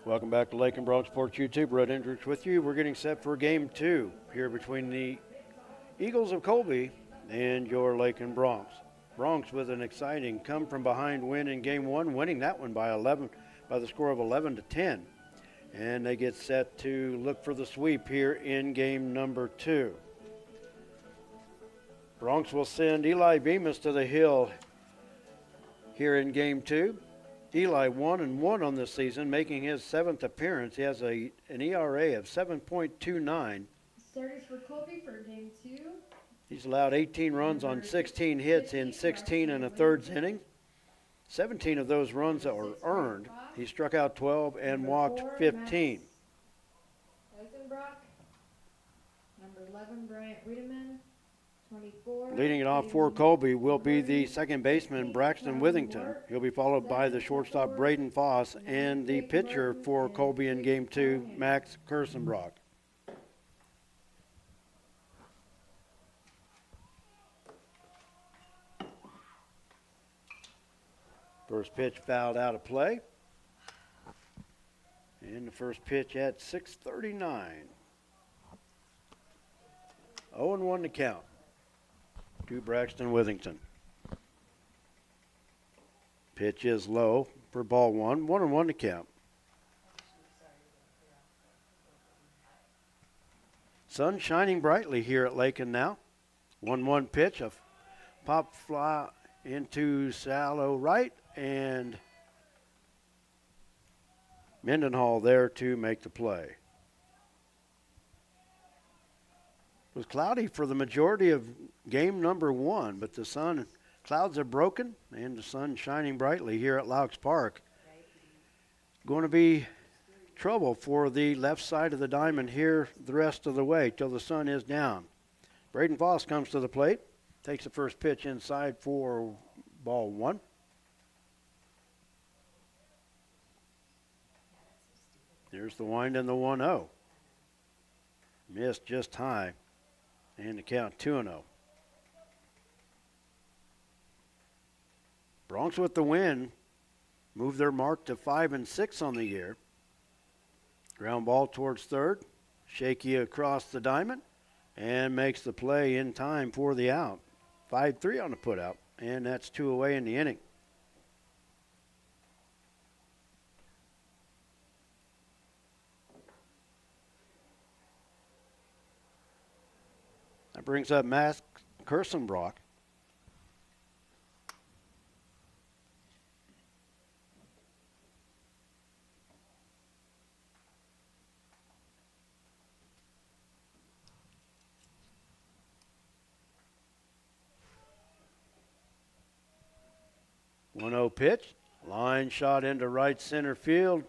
Welcome back to Lakin Bronc Sports YouTube. Red Hendricks with you. We're getting set for game two here between the Eagles of Colby and your Lakin Broncs. Broncs with an exciting come from behind win in game one, winning that one by the score of 11-10. And they get set to look for the sweep here in game number two. Broncs will send Eli Bemis to the hill here in game two. Eli 1-1 on this season, making his seventh appearance. He has an ERA of 7.29. Starters for Colby for game two. He's allowed 18 runs on 16 hits in 16 and a third innings. 17 of those runs are earned. He struck out 12 and walked 15. Bronc. Number 11, Bryant Wiedemann. 24. Leading it off for Colby will be the second baseman, Braxton Withington. He'll be followed by the shortstop, Braden Foss, and the pitcher for Colby in game two, Max Kirstenbrock. First pitch fouled out of play. And the first pitch at 6:39. 0-1 to count to Braxton Withington. Pitch is low for ball one. 1-1 to count. Sun shining brightly here at Lakin now. 1-1 pitch, a pop fly into shallow right, and Mendenhall there to make the play. It was cloudy for the majority of game number one, but the clouds have broken and the sun shining brightly here at Laux Park. Going to be trouble for the left side of the diamond here the rest of the way till the sun is down. Braden Foss comes to the plate, takes the first pitch inside for ball one. There's the wind and the 1-0. Missed just high. And the count 2-0. Broncs with the win move their mark to 5-6 on the year. Ground ball towards third. Shaky across the diamond and makes the play in time for the out. 5-3 on the putout, and that's 2 away in the inning. That brings up Max Kirstenbrock. One 0 pitch. Line shot into right center field.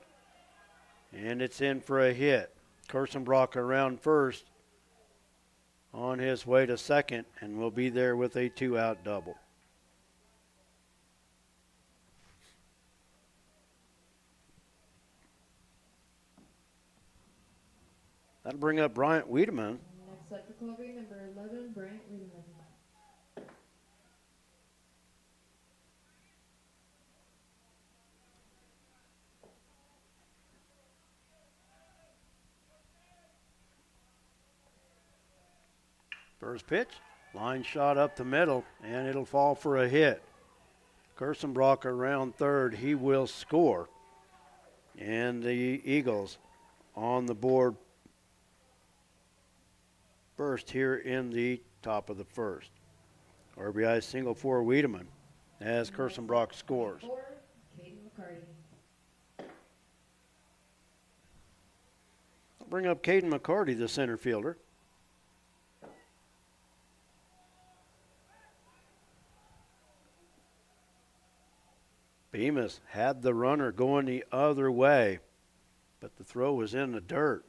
And it's in for a hit. Kirstenbrock around first, on his way to second, and will be there with a 2-out double. That'll bring up Bryant Wiedemann. Next up for Colby, number 11, Bryant Wiedemann. First pitch, line shot up the middle, and it'll fall for a hit. Kirstenbrock around third, he will score. And the Eagles on the board first here in the top of the first. RBI single for Wiedemann as Kirstenbrock scores. I'll bring up Caden McCarty, the center fielder. Bemis had the runner going the other way, but the throw was in the dirt.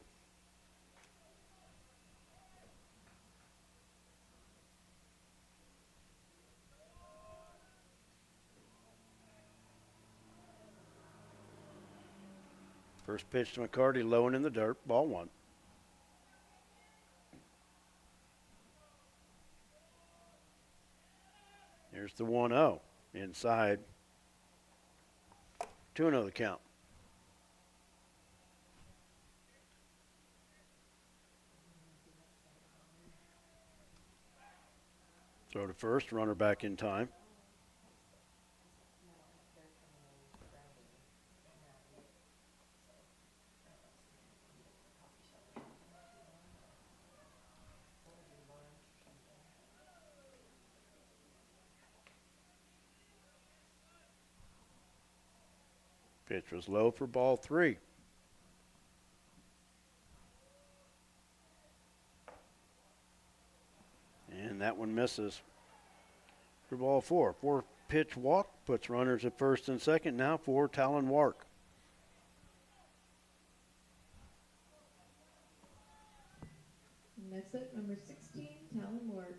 First pitch to McCarty, low and in the dirt, ball one. Here's the 1-0 inside. 2-0 the count. Throw to first, runner back in time. Pitch was low for ball 3. And that one misses for ball 4. 4-pitch walk puts runners at first and second now for Talon Wark. Next up, number 16, Talon Ward.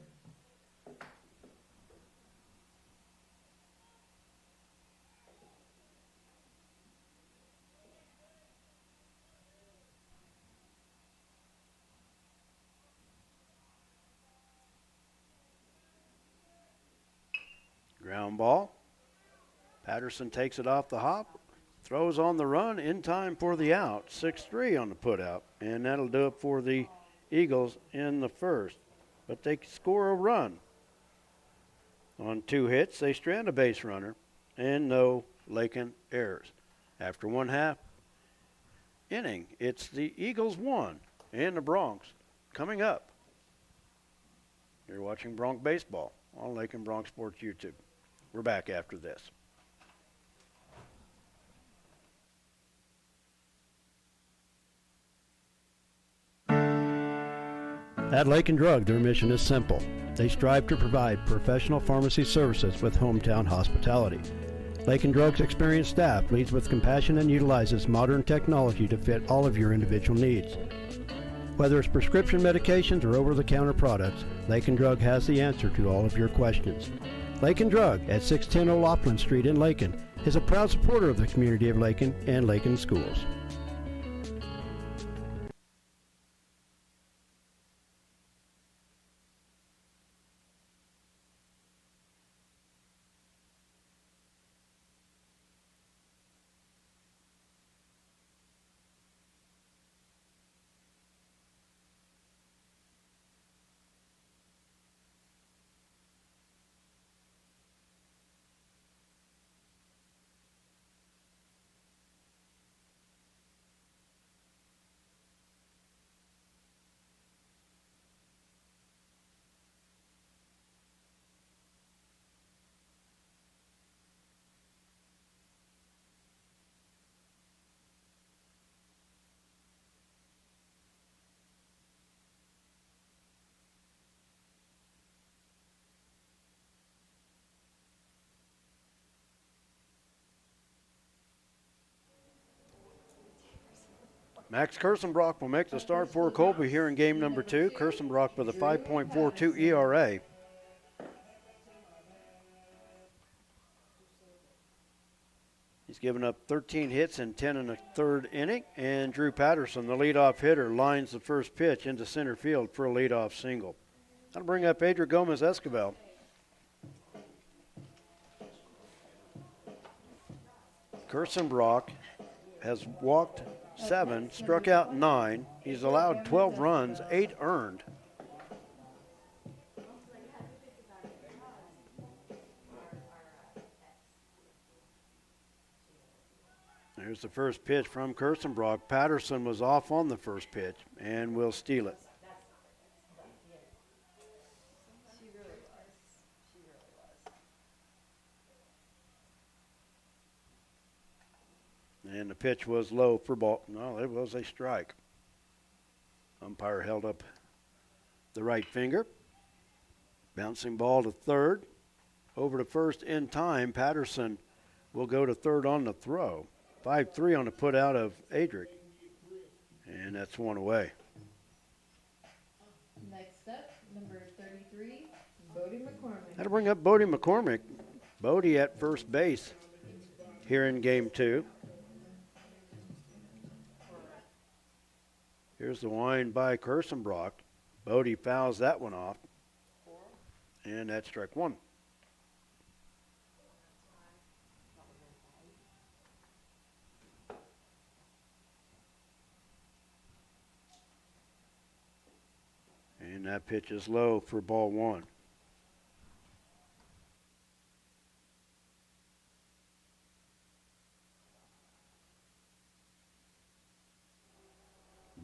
Ground ball. Patterson takes it off the hop, throws on the run in time for the out. 6-3 on the put out, and that'll do it for the Eagles in the first. But they score a run. On 2 hits, they strand a base runner, and no Lakin errors. After 1/2 inning, it's the Eagles 1 and the Broncs coming up. You're watching Bronc Baseball on Lakin Bronc Sports YouTube. We're back after this. At Lakin Drug, their mission is simple. They strive to provide professional pharmacy services with hometown hospitality. Lakin Drug's experienced staff leads with compassion and utilizes modern technology to fit all of your individual needs. Whether it's prescription medications or over-the-counter products, Lakin Drug has the answer to all of your questions. Lakin Drug at 610 O'Loughlin Street in Lakin is a proud supporter of the community of Lakin and Lakin schools. Max Kirstenbrock will make the start for Colby here in game number 2. Kirstenbrock with a 5.42 ERA. He's given up 13 hits in 10 1/3 inning, and Drew Patterson, the leadoff hitter, lines the first pitch into center field for a leadoff single. That'll bring up Adrian Gomez-Escobar. Kirstenbrock has walked 7, struck out 9. He's allowed 12 runs, 8 earned. There's the first pitch from Kirstenbrock. Patterson was off on the first pitch and will steal it. And the pitch was low for ball. No, it was a strike. Umpire held up the right finger. Bouncing ball to third. Over to first in time. Patterson will go to third on the throw. 5-3 on the put out of Adric. And that's one away. Next up, number 33, Bodie McCormick. That'll bring up Bodie McCormick. Bodie at first base here in game 2. Here's the wind by Kirstenbrock. Bodie fouls that one off. And that's strike 1. And that pitch is low for ball 1.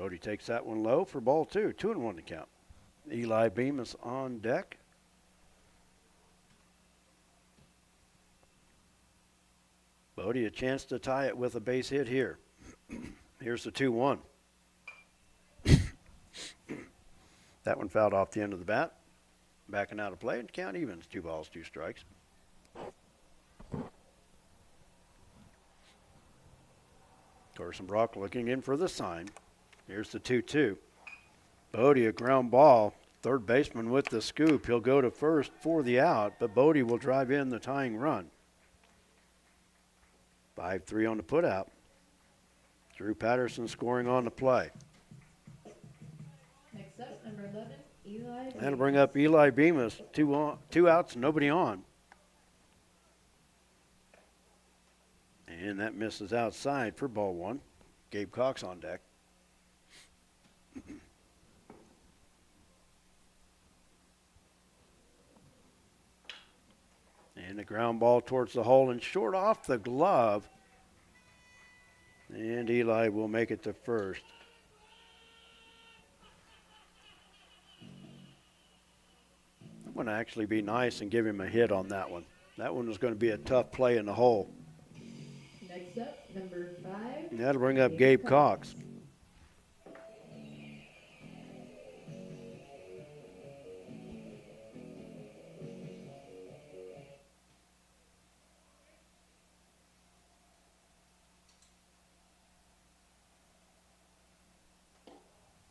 Bodie takes that one low for ball 2. 2-1 to count. Eli Bemis on deck. Bodie a chance to tie it with a base hit here. Here's the 2-1. That one fouled off the end of the bat. Backing out of play and count evens. 2 balls, 2 strikes. Carson Bronc looking in for the sign. Here's the 2-2. Bodie a ground ball. Third baseman with the scoop. He'll go to first for the out, but Bodie will drive in the tying run. 5-3 on the putout. Drew Patterson scoring on the play. Next up, number 11, Eli. That'll bring up Eli Bemis. 2 outs, nobody on. And that misses outside for ball 1. Gabe Cox on deck. And a ground ball towards the hole and short off the glove. And Eli will make it to first. I'm going to actually be nice and give him a hit on that one. That one was going to be a tough play in the hole. Next up, number 5. And that'll bring up Gabe Cox.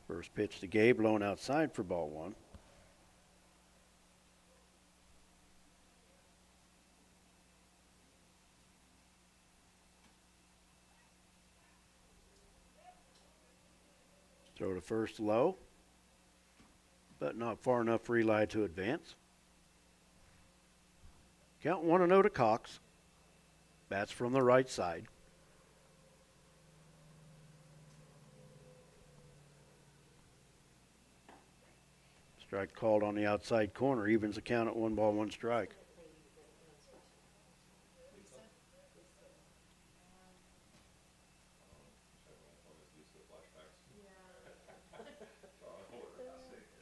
First pitch to Gabe, blown outside for ball 1. Throw to first low, but not far enough for Eli to advance. Count 1-0 to Cox. Bats from the right side. Strike called on the outside corner. Evens the count at 1 ball, 1 strike.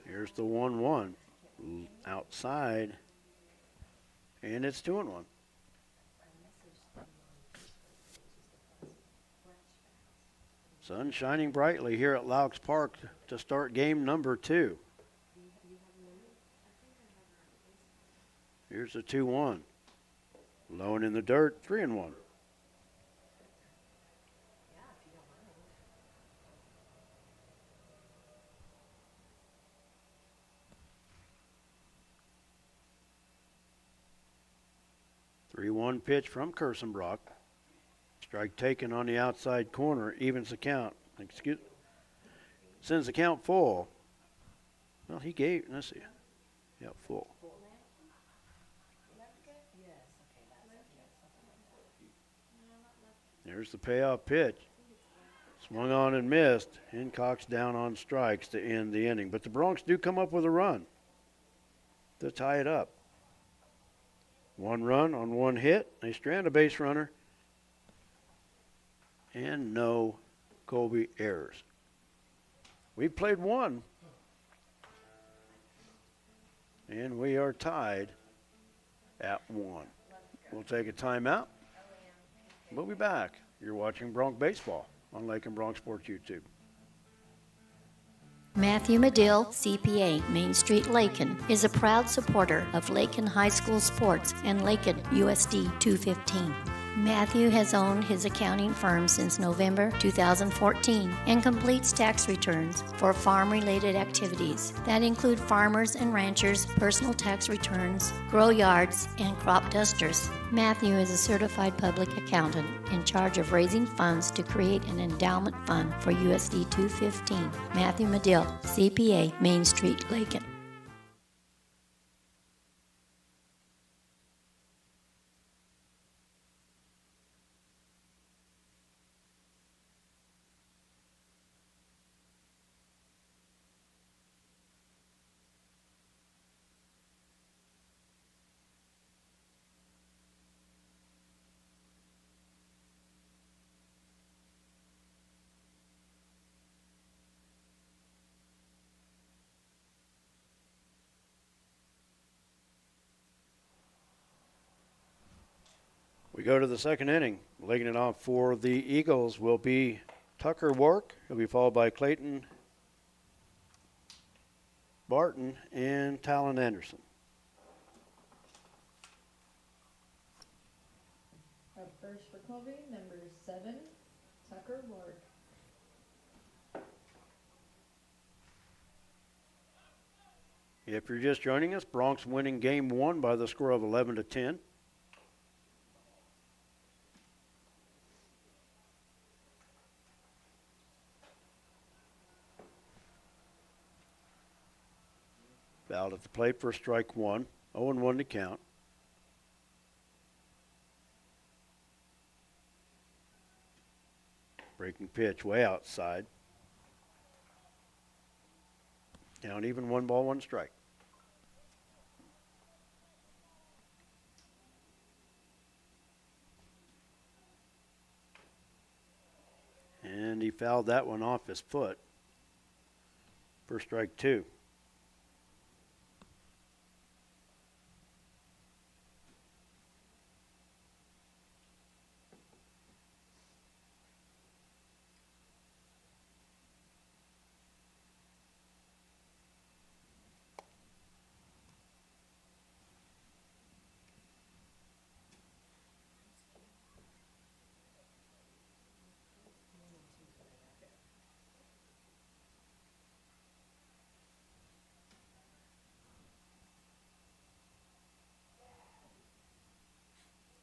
Here's the 1-1. Outside. And it's 2-1. Sun shining brightly here at Laux Park to start game number 2. Here's the 2-1. Low and in the dirt, 3-1. Three-one pitch from Kirstenbrock. Strike taken on the outside corner, evens the count. Sends the count full. Well, he gave, let's see. Yeah, full. There's the payoff pitch. Swung on and missed. Cox down on strikes to end the inning. But the Broncs do come up with a run to tie it up. 1 run on 1 hit. They strand a base runner. And no Colby errors. We've played 1. And we are tied at 1. We'll take a timeout. We'll be back. You're watching Bronc Baseball on Lakin Bronc Sports YouTube. Matthew Medill, CPA, Main Street, Lakin, is a proud supporter of Lakin High School sports and Lakin USD 215. Matthew has owned his accounting firm since November 2014 and completes tax returns for farm-related activities that include farmers and ranchers' personal tax returns, grow yards, and crop dusters. Matthew is a certified public accountant in charge of raising funds to create an endowment fund for USD 215. Matthew Medill, CPA, Main Street, Lakin. We go to the second inning. Leading it off for the Eagles will be Tucker Wark. He'll be followed by Clayton Barton and Talon Anderson. Up first for Colby, number 7, Tucker Ward. If you're just joining us, Bronx winning game 1 by the score of 11-10. Fouled at the plate for strike 1. 0-1 to count. Breaking pitch way outside. Count even, 1 ball, 1 strike. And he fouled that one off his foot for strike 2.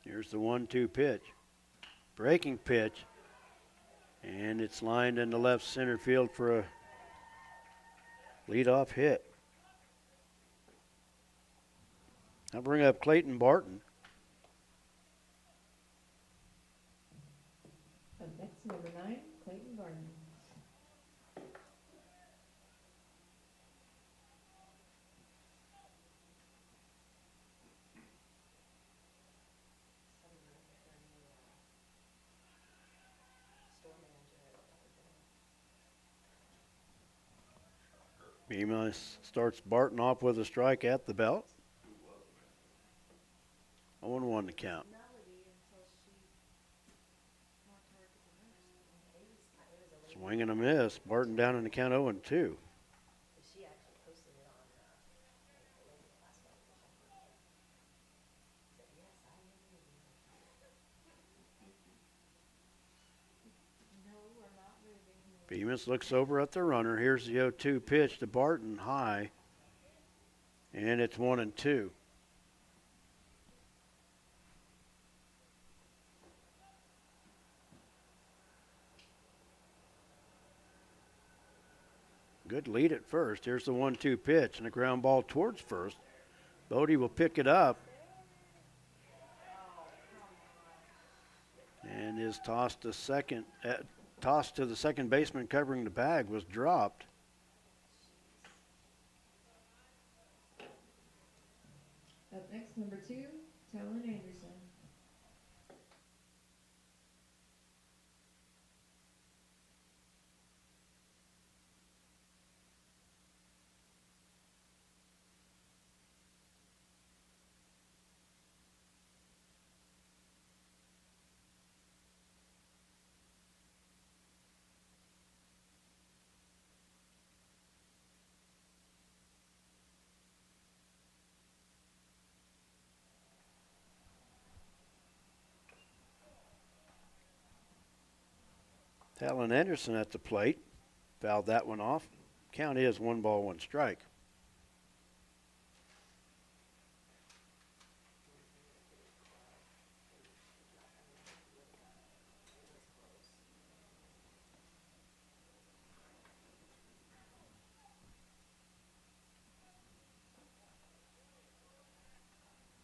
Here's the 1-2 pitch. Breaking pitch. And it's lined into left center field for a leadoff hit. I'll bring up Clayton Barton. Up next, number 9, Clayton Barton. Bema starts Barton off with a strike at the belt. 0-1 to count. Swing and a miss. Barton down in the count 0-2. Bemis looks over at the runner. Here's the 0-2 pitch to Barton, high. And it's 1-2. Good lead at first. Here's the 1-2 pitch and a ground ball towards first. Bodie will pick it up. And is tossed to second. Toss to the second baseman covering the bag was dropped. Up next, number 2, Talon Anderson. Talon Anderson at the plate. Fouled that one off. Count is 1 ball, 1 strike.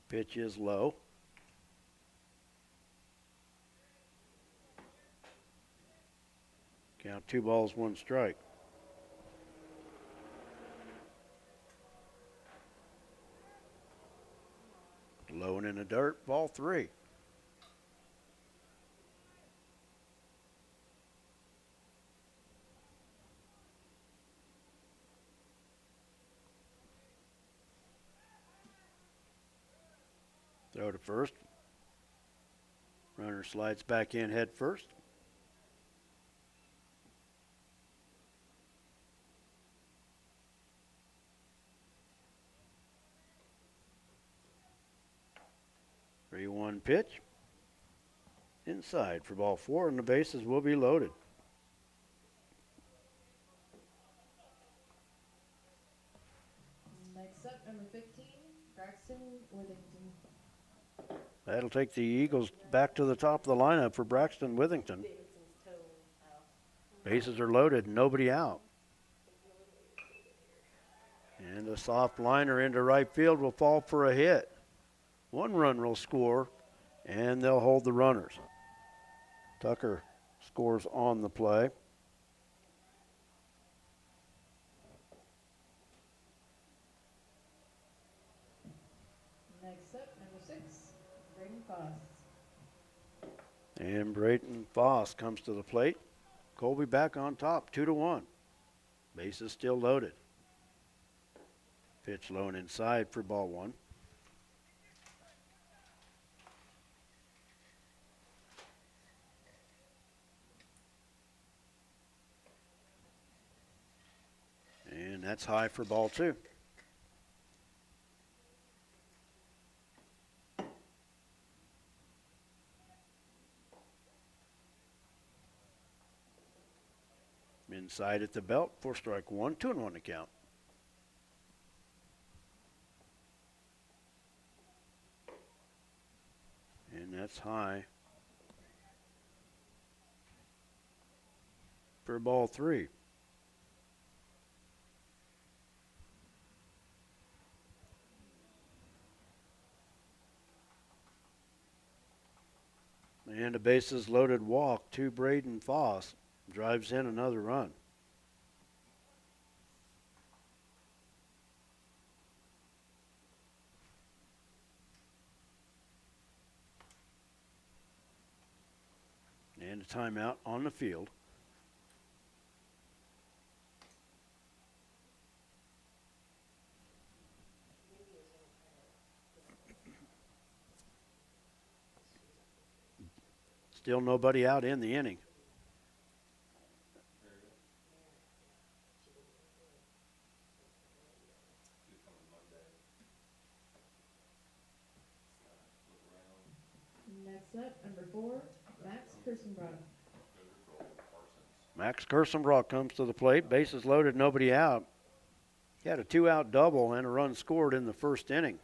Pitch is low. Count 2 balls, 1 strike. Low and in the dirt, ball 3. Throw to first. Runner slides back in head first. Three one pitch. Inside for ball 4, and the bases will be loaded. Next up, number 15, Braxton Withington. That'll take the Eagles back to the top of the lineup for Braxton Withington. Bases are loaded, nobody out. And a soft liner into right field will fall for a hit. 1 run will score, and they'll hold the runners. Tucker scores on the play. Next up, number 6, Braden Foss. And Brayton Foss comes to the plate. Colby back on top, 2-1. Bases still loaded. Pitch low and inside for ball 1. And that's high for ball 2. Inside at the belt for strike 1, 2-1 to count. And that's high for ball 3. And a bases loaded walk to Braden Foss. Drives in another run. And a timeout on the field. Still nobody out in the inning. Next up, number 4, Max Kirstenbrock. Max Kirstenbrock comes to the plate. Bases loaded, nobody out. He had a 2-out double and a run scored in the first inning.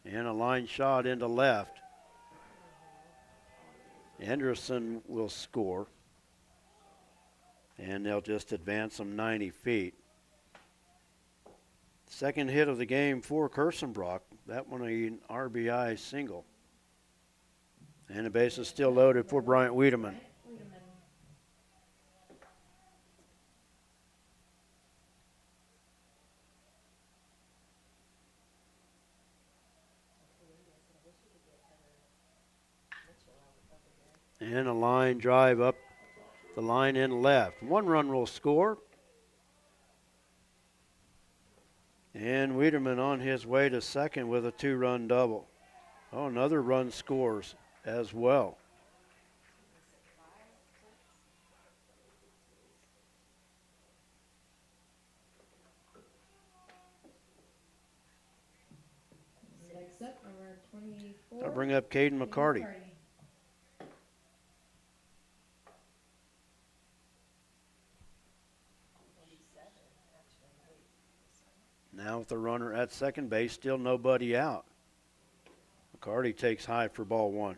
And a line shot into left. Anderson will score. And they'll just advance them 90 feet. Second hit of the game for Kirstenbrock. That one an RBI single. And the base is still loaded for Bryant Wiedemann. And a line drive up the line in left. 1 run will score. And Wiedemann on his way to second with a 2-run double. Oh, another run scores as well. Next up, number 24. I'll bring up Caden McCarty. Now with the runner at second base, still nobody out. McCarty takes high for ball 1.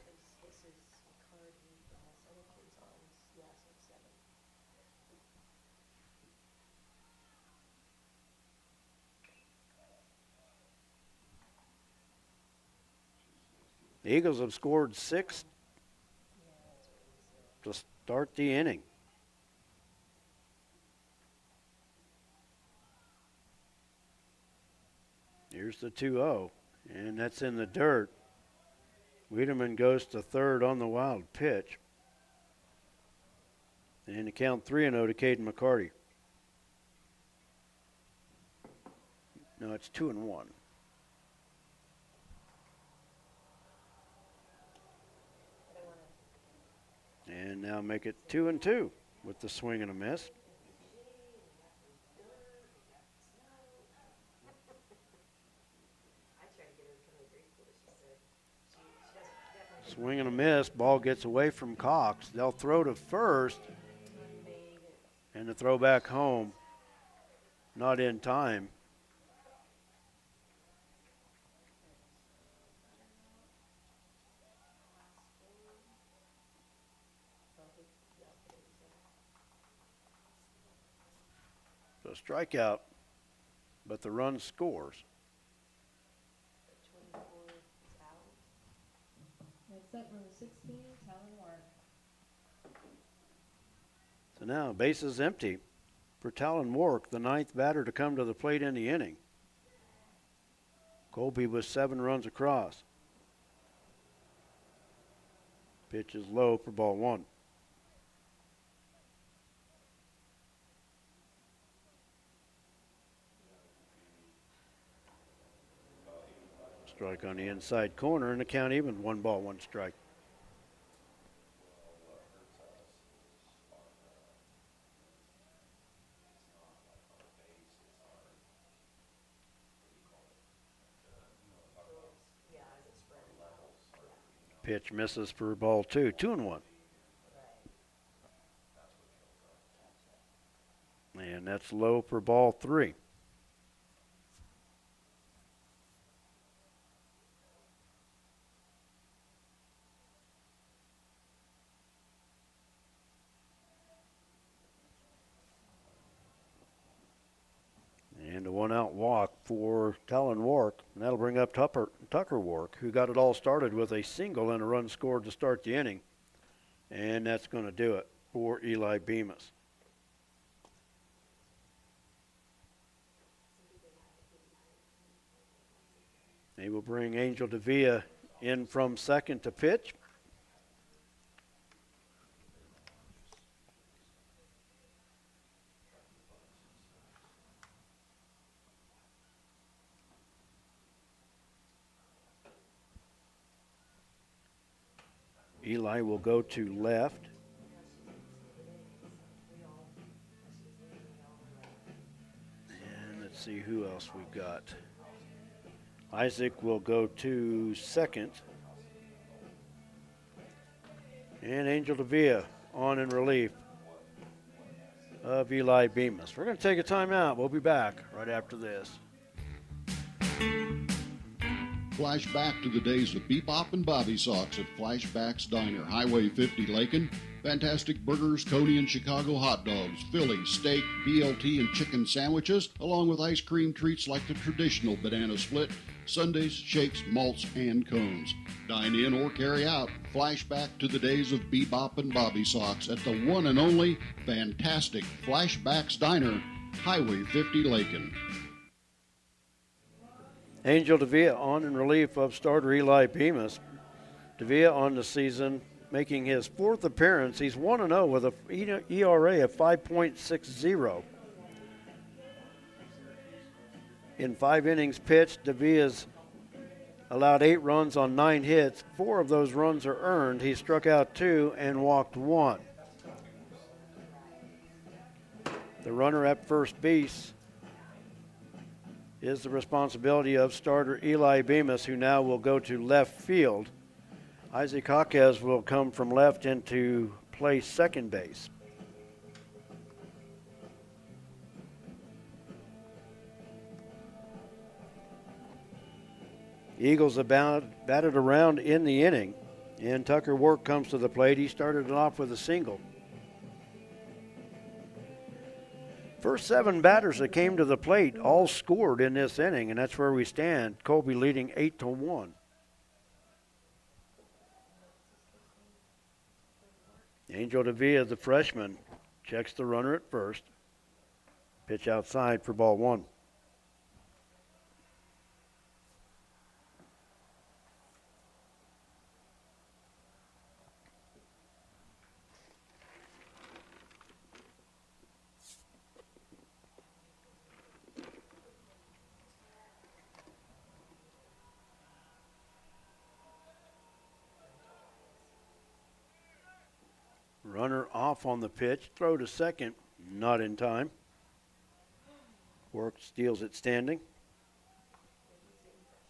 The Eagles have scored 6 to start the inning. Here's the 2-0, and that's in the dirt. Wiedemann goes to third on the wild pitch. And the count 3-0 to Caden McCarty. No, it's 2-1. And now make it 2-2 with the swing and a miss. Swing and a miss. Ball gets away from Cox. They'll throw to first. And the throw back home. Not in time. So strikeout, but the run scores. Next up, number 16, Talon Wark. So now bases empty for Talon Wark, the ninth batter to come to the plate in the inning. Colby was 7 runs across. Pitch is low for ball 1. Strike on the inside corner, and the count even. 1 ball, 1 strike. Pitch misses for ball 2. 2-1. And that's low for ball 3. And a 1-out walk for Talon Wark. And that'll bring up Tucker Wark, who got it all started with a single and a run scored to start the inning. And that's going to do it for Eli Bemis. They will bring Angel Davia in from second to pitch. Eli will go to left. And let's see who else we've got. Isaac will go to second. And Angel Davia on in relief of Eli Bemis. We're going to take a timeout. We'll be back right after this. Flashback to the days of Bebop and Bobby Sox at Flashback's Diner, Highway 50, Lakin. Fantastic burgers, Coney and Chicago hot dogs, Philly, steak, BLT, and chicken sandwiches, along with ice cream treats like the traditional banana split, sundaes, shakes, malts, and cones. Dine in or carry out. Flashback to the days of Bebop and Bobby Sox at the one and only fantastic Flashback's Diner, Highway 50, Lakin. Angel Davia on in relief of starter Eli Bemis. Davia on the season, making his 4th appearance. He's 1-0 with an ERA of 5.60. In 5 innings pitched, Davia's allowed 8 runs on 9 hits. 4 of those runs are earned. He struck out 2 and walked 1. The runner at first base is the responsibility of starter Eli Bemis, who now will go to left field. Isaac Jaquez will come from left into play second base. Eagles have batted around in the inning, and Tucker Wark comes to the plate. He started it off with a single. First 7 batters that came to the plate all scored in this inning, and that's where we stand. Colby leading 8-1. Angel Davia, the freshman, checks the runner at first. Pitch outside for ball 1. off on the pitch. Throw to second, not in time. Work steals it standing.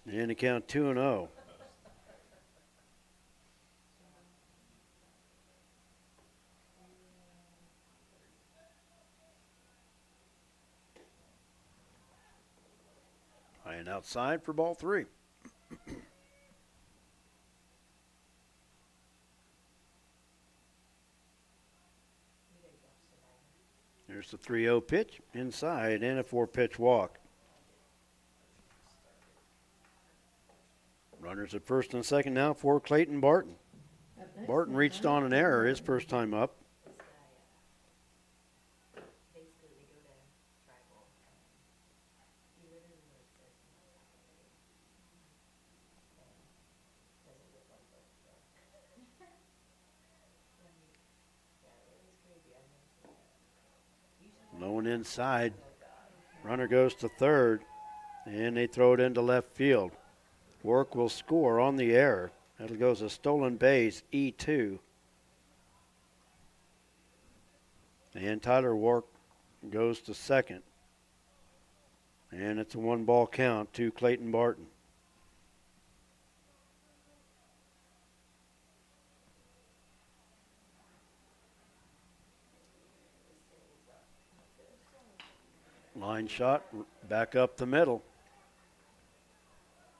And the count 2-0. And outside for ball 3. There's the 3-0 pitch inside and a 4-pitch walk. Runners at first and second now for Clayton Barton. Up next, Barton number reached 9, on an error his first time up. No one inside. Runner goes to third, and they throw it into left field. Work will score on the error. That goes a stolen base, E2. And Tyler Work goes to second. And it's a 1-ball count to Clayton Barton. Line shot back up the middle.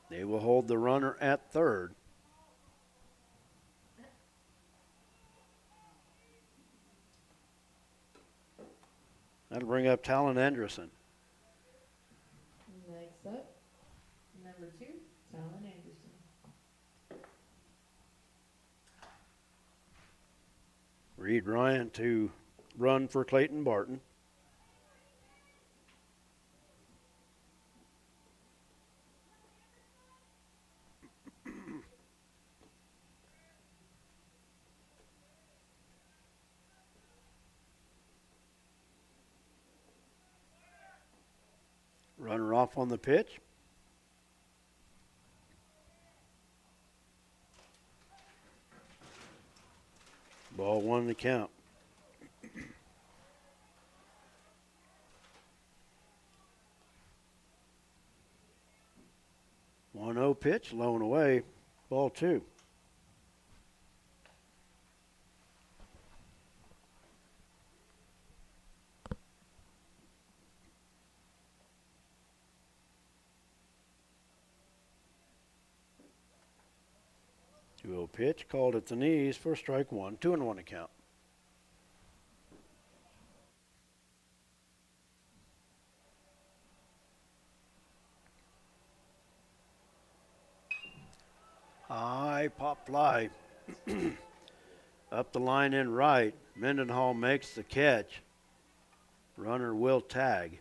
They will hold the runner at third. That'll bring up Talon Anderson. Next up, number 2, Talon Anderson. Reed Ryan to run for Clayton Barton. Runner off on the pitch. Ball 1 to count. 1-0 pitch, low and away. Ball 2. Pitch called at the knees for strike 1. 2-1 to count. High pop fly. Up the line in right. Mendenhall makes the catch. Runner will tag.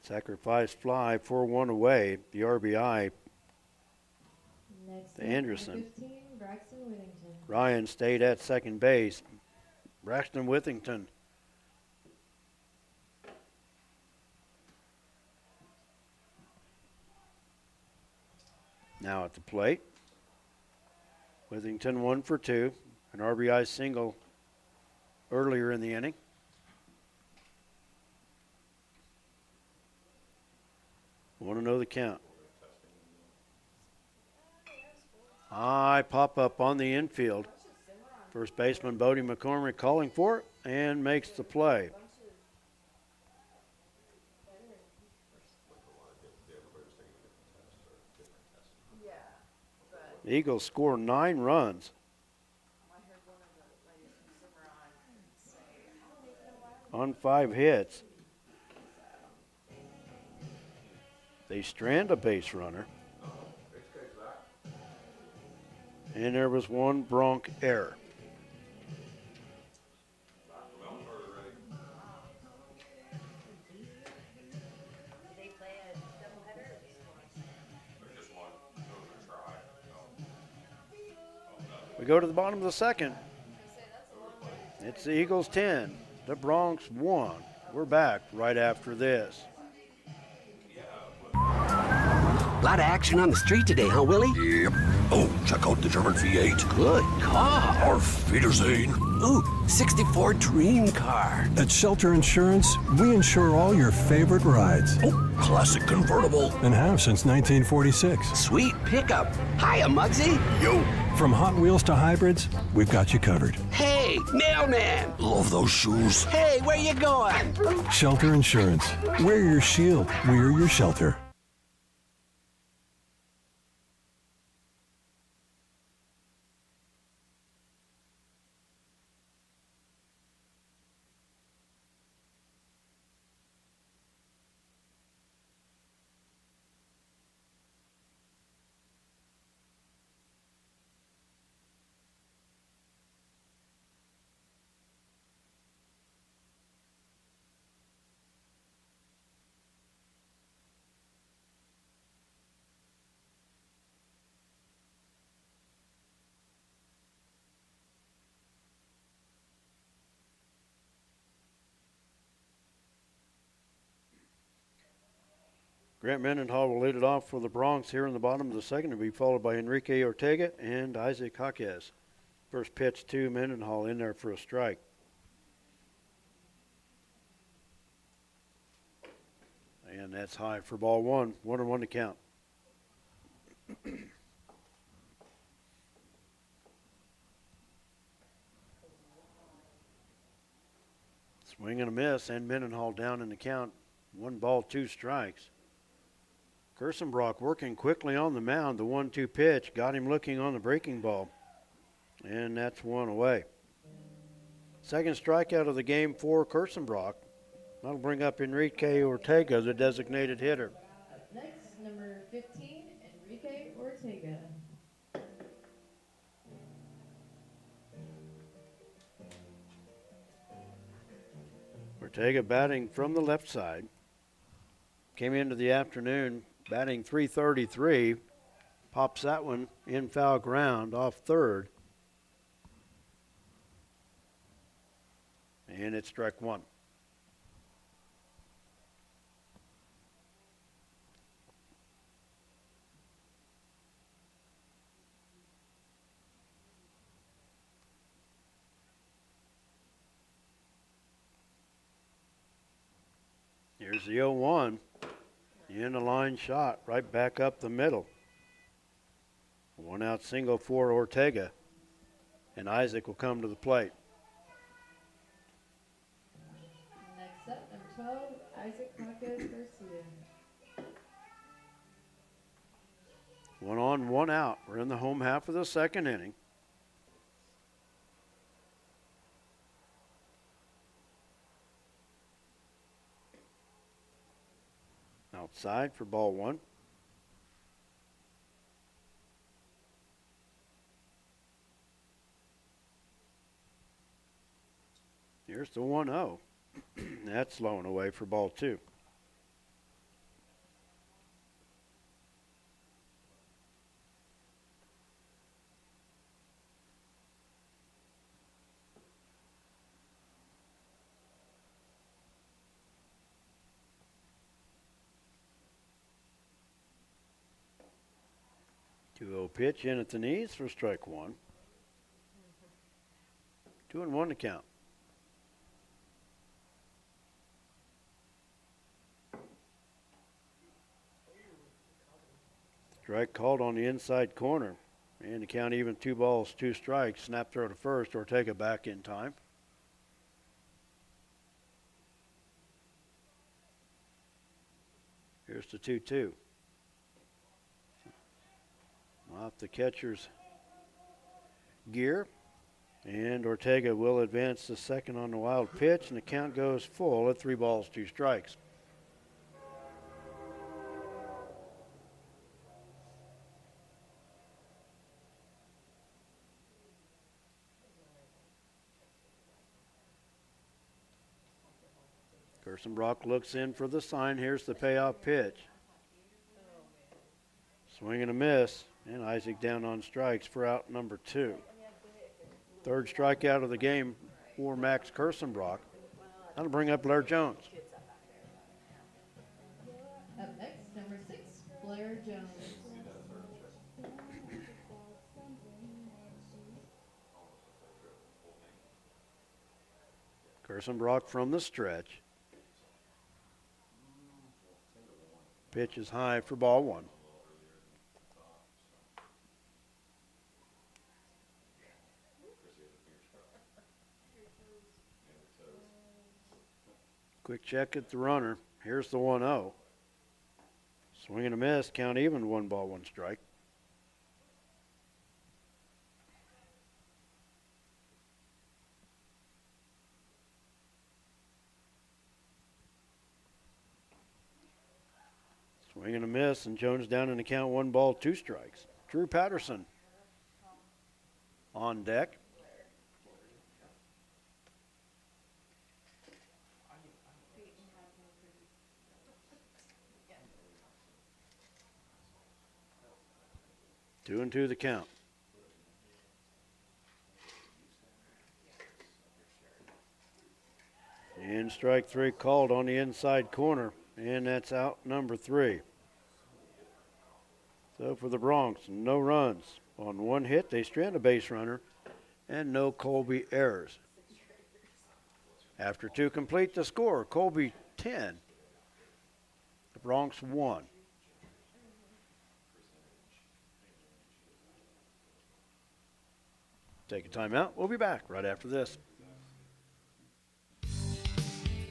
Sacrifice fly, 4-1 away. The RBI Next to up, Anderson. number 15, Braxton Whittington. Ryan stayed at second base. Braxton Withington. Now at the plate. Withington 1 for 2. An RBI single earlier in the inning. Want to know the count. High pop up on the infield. First baseman Bodie McCormick calling for it and makes the play. The Eagles score 9 runs. On 5 hits. They strand a base runner. And there was 1 Bronc error. We go to the bottom of the second. It's the Eagles 10, the Bronx 1. We're back right after this. Lot of action on the street today, huh, Willie? Yep. Oh, check out the German V8. Good car. Auf Wiedersehen. Ooh, 64 dream car. At Shelter Insurance, we insure all your favorite rides Oh, classic convertible. and have since 1946. Sweet pickup. Hiya, Muggsy. Yo, From Hot Wheels to hybrids, we've got you covered. Hey, mailman. love those shoes. Hey, where you going? Shelter Insurance. We're your shield. We're your shelter. Grant Mendenhall will lead it off for the Bronx here in the bottom of the second, to be followed by Enrique Ortega and Isaac Jaquez. First pitch to Mendenhall, in there for a strike. And that's high for ball one. 1-1 to count. Swing and a miss, and Mendenhall down in the count. 1 ball, 2 strikes. Kirstenbrock working quickly on the mound. The 1-2 pitch got him looking on the breaking ball. And that's 1 away. Second strikeout of the game for Kirstenbrock. That'll bring up Enrique Ortega, the designated hitter. Up next, number 15, Enrique Ortega. Ortega batting from the left side. Came into the afternoon batting .333. Pops that one in foul ground off third. And it's strike one. Here's the 0-1. In a line shot right back up the middle. 1 out single for Ortega. And Isaac will come to the plate. Next up, number 12, Isaac Jaquez Garcia. 1 on, 1 out. We're in the home half of the second inning. Outside for ball 1. Here's the 1-0. That's low and away for ball 2. Pitch in at the knees for strike 1. 2-1 to count. Strike called on the inside corner. And the count even, 2 balls, 2 strikes. Snap throw to first, Ortega back in time. Here's the 2-2. Off the catcher's gear. And Ortega will advance to second on the wild pitch, and the count goes full at 3 balls, 2 strikes. Kirstenbrock looks in for the sign. Here's the payoff pitch. Swing and a miss. And Isaac down on strikes for out number 2. Third strikeout of the game for Max Kirstenbrock. That'll bring up Blair Jones. Up next, number 6, Blair Jones. Kirstenbrock from the stretch. Pitch is high for ball one. Quick check at the runner. Here's the 1-0. Swing and a miss. Count even. 1 ball, 1 strike. Swing and a miss, and Jones down in the count. 1 ball, 2 strikes. Drew Patterson on deck. Two and two the count. And strike 3 called on the inside corner, and that's out number 3. So for the Bronx, no runs. On 1 hit, they strand a base runner, and no Colby errors. After 2 complete, the score, Colby 10, the Bronx 1. Take a timeout. We'll be back right after this.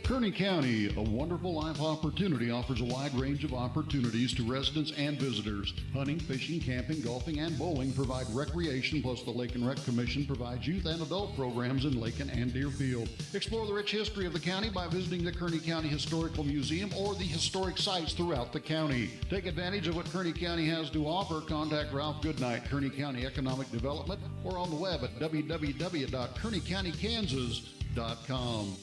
Kearney County, a wonderful life opportunity, offers a wide range of opportunities to residents and visitors. Hunting, fishing, camping, golfing, and bowling provide recreation, plus the Lake and Rec Commission provides youth and adult programs in Lakin and Deerfield. Explore the rich history of the county by visiting the Kearney County Historical Museum or the historic sites throughout the county. Take advantage of what Kearney County has to offer. Contact Ralph Goodnight, Kearney County Economic Development, or on the web at www.kearneycountykansas.com.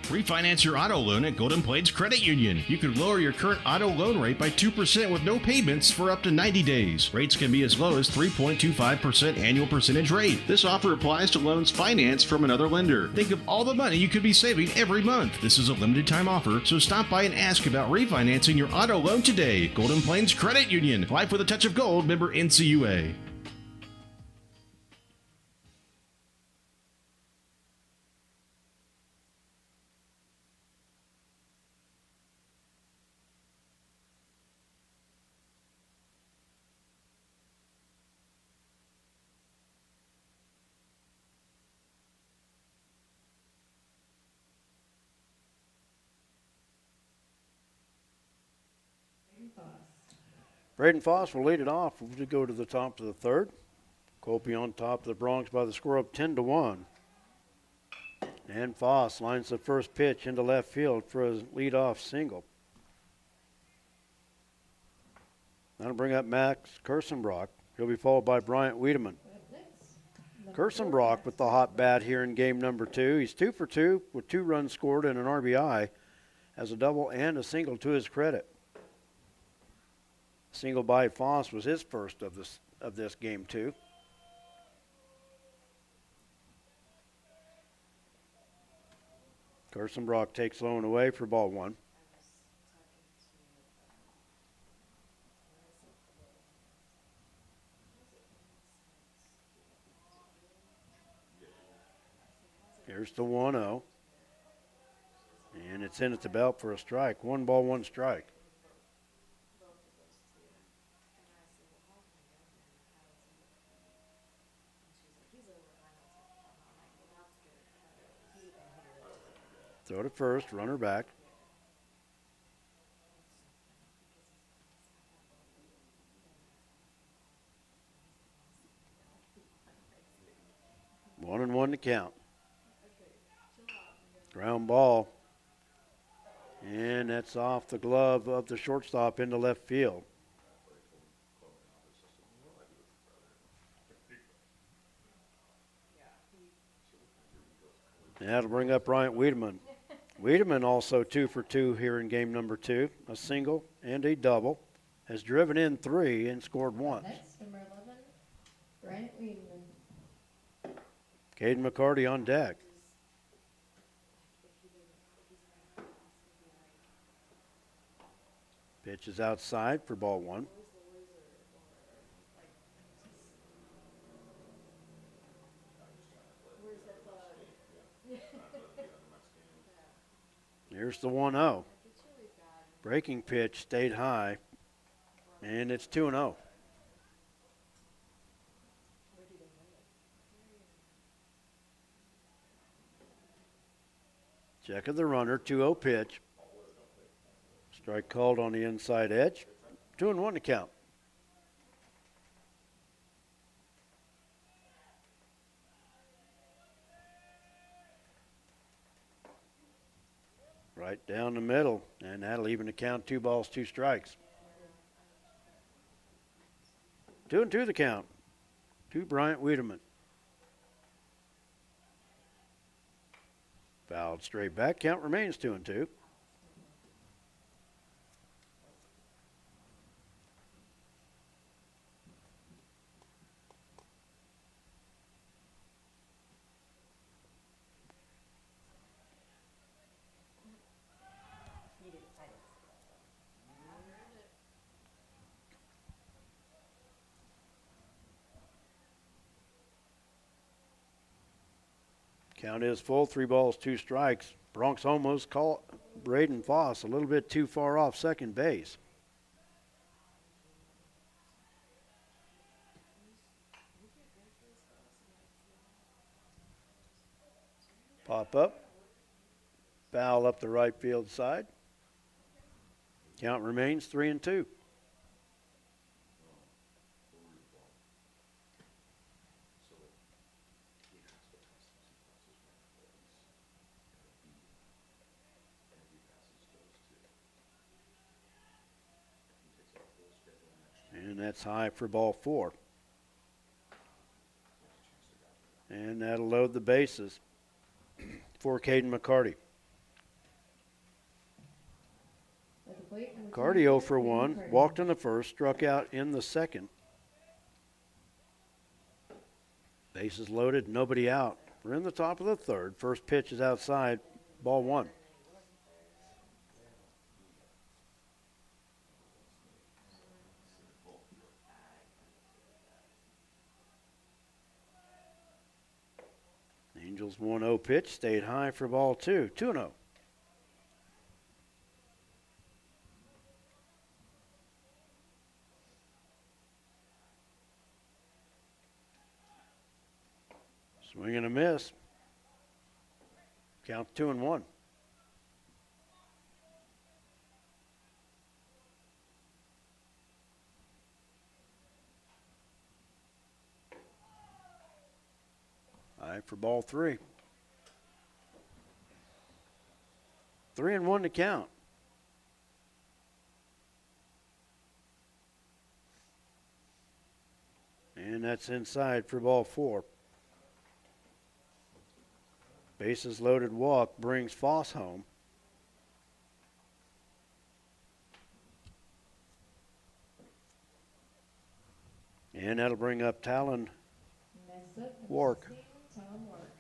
Refinance your auto loan at Golden Plains Credit Union. You can lower your current auto loan rate by 2% with no payments for up to 90 days. Rates can be as low as 3.25% annual percentage rate. This offer applies to loans financed from another lender. Think of all the money you could be saving every month. This is a limited time offer, so stop by and ask about refinancing your auto loan today. Golden Plains Credit Union. Life with a touch of gold. Member NCUA. Braden Foss will lead it off. We'll go to the top of the 3rd. Colby on top of the Bronx by the score of 10-1. And Foss lines the first pitch into left field for a leadoff single. That'll bring up Max Kirstenbrock. He'll be followed by Bryant Wiedemann. Kirstenbrock with the hot bat here in game number 2. He's 2 for 2 with 2 runs scored and an RBI, has a double and a single to his credit. Single by Foss was his first of this game 2. Kirstenbrock takes low and away for ball 1. Here's the 1-0. And it's in at the belt for a strike. 1 ball, 1 strike. Throw to first, runner back. One and one to count. Ground ball. And that's off the glove of the shortstop into left field. That'll bring up Bryant Wiedemann. Wiedemann also 2 for 2 here in game number 2. A single and a double. Has driven in 3 and scored once. Next, number 11, Bryant Wiedemann. Caden McCarty on deck. Pitch is outside for ball 1. Here's the 1-0. Breaking pitch stayed high, and it's 2-0. Check of the runner, 2-0 pitch. Strike called on the inside edge. 2-1 to count. Right down the middle, and that'll even the count. 2 balls, 2 strikes. 2-2 the count to Bryant Wiedemann. Fouled straight back. Count remains 2-2. Count is full, 3 balls, 2 strikes. Bronx almost caught Braden Foss a little bit too far off second base. Pop up, foul up the right field side. Count remains 3-2. And that's high for ball 4. And that'll load the bases for Caden McCarty. At the plate, number McCarty 0 24, for 1, McCarty. walked in the first, struck out in the second. Bases loaded, nobody out. We're in the top of the third. First pitch is outside, ball 1. Angels 1-0 pitch, stayed high for ball 2. 2-0. Swing and a miss. Count 2-1. High for ball 3. 3-1 to count. And that's inside for ball 4. Bases loaded walk brings Foss home. And that'll bring up Talon Next up, number Wark. 16, Tom Wark.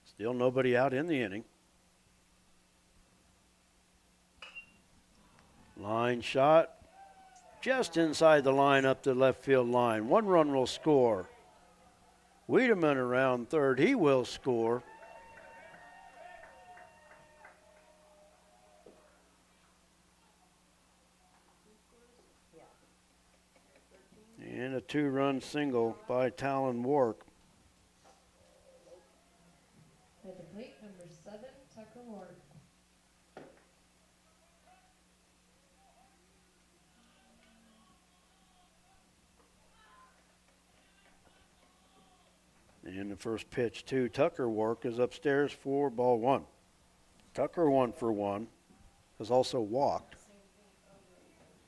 Still nobody out in the inning. Line shot. Just inside the line up the left field line. 1 run will score. Wiedemann around third. He will score. And a 2-run single by Talon Wark. At the plate, number 7, Tucker Wark. And the first pitch to Tucker Wark is upstairs for ball 1. Tucker 1 for 1 has also walked.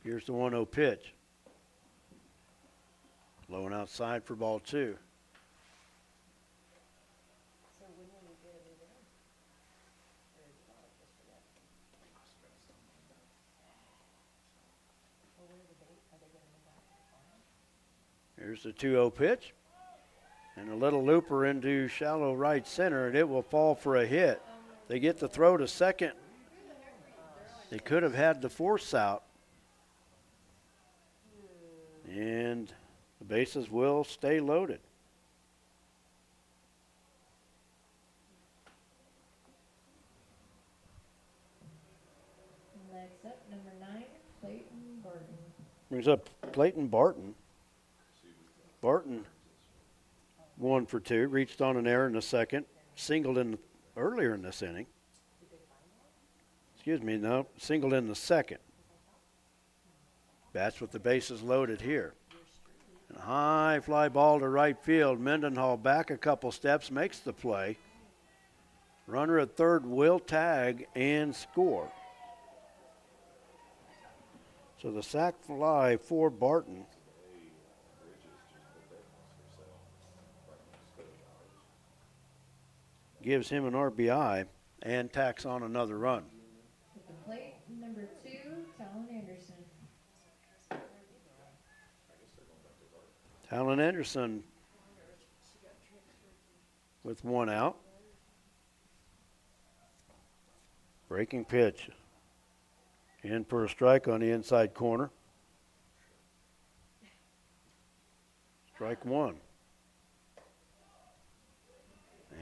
Here's the 1-0 pitch. Low and outside for ball 2. Here's the 2-0 pitch. And a little looper into shallow right center, and it will fall for a hit. They get the throw to second. They could have had the force out. And the bases will stay loaded. Brings up Clayton Barton. Barton 1 for 2, reached on an error in the second, singled in earlier in this inning. Singled in the second. Bats with the bases loaded here. And a high fly ball to right field. Mendenhall back a couple steps, makes the play. Runner at third will tag and score. So the sac fly for Barton gives him an RBI and tacks on another run. At the plate, number 2, Talon Anderson. Talon Anderson with 1 out. Breaking pitch. In for a strike on the inside corner. Strike 1.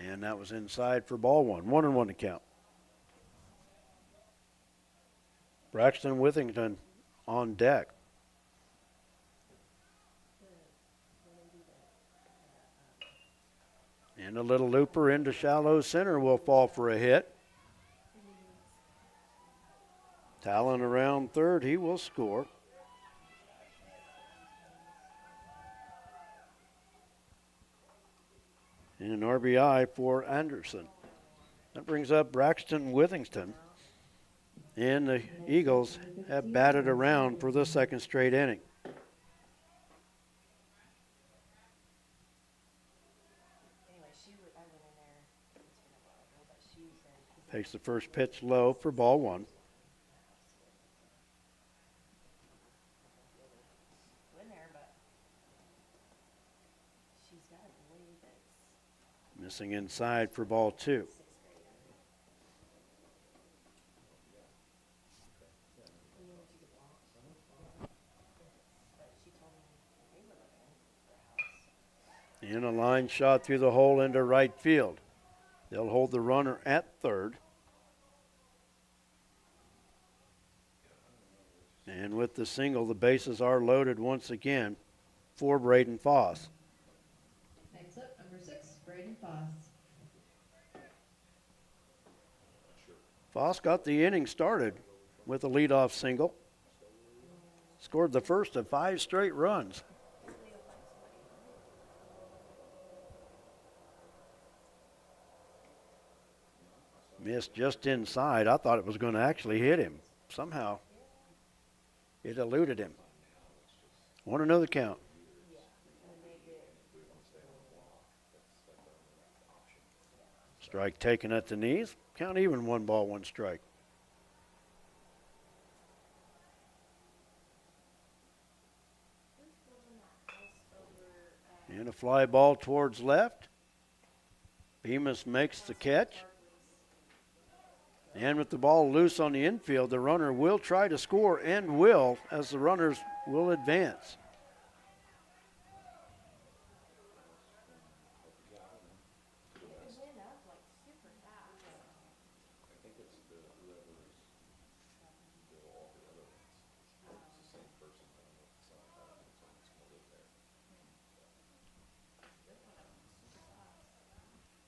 And that was inside for ball 1. 1-1 to count. Braxton Withington on deck. And a little looper into shallow center will fall for a hit. Talon around third, he will score. And an RBI for Anderson. That brings up Braxton Withington. And the Eagles have batted around for the second straight inning. Takes the first pitch low for ball 1. Missing inside for ball 2. And a line shot through the hole into right field. They'll hold the runner at third. And with the single, the bases are loaded once again for Braden Foss. Next up, number 6, Braden Foss. Foss got the inning started with a leadoff single. Scored the first of 5 straight runs. Missed just inside. I thought it was going to actually hit him. Somehow it eluded him. 1-0 the count. Strike taken at the knees. Count even, 1 ball, 1 strike. And a fly ball towards left. Bemis makes the catch. And with the ball loose on the infield, the runner will try to score and will, as the runners will advance.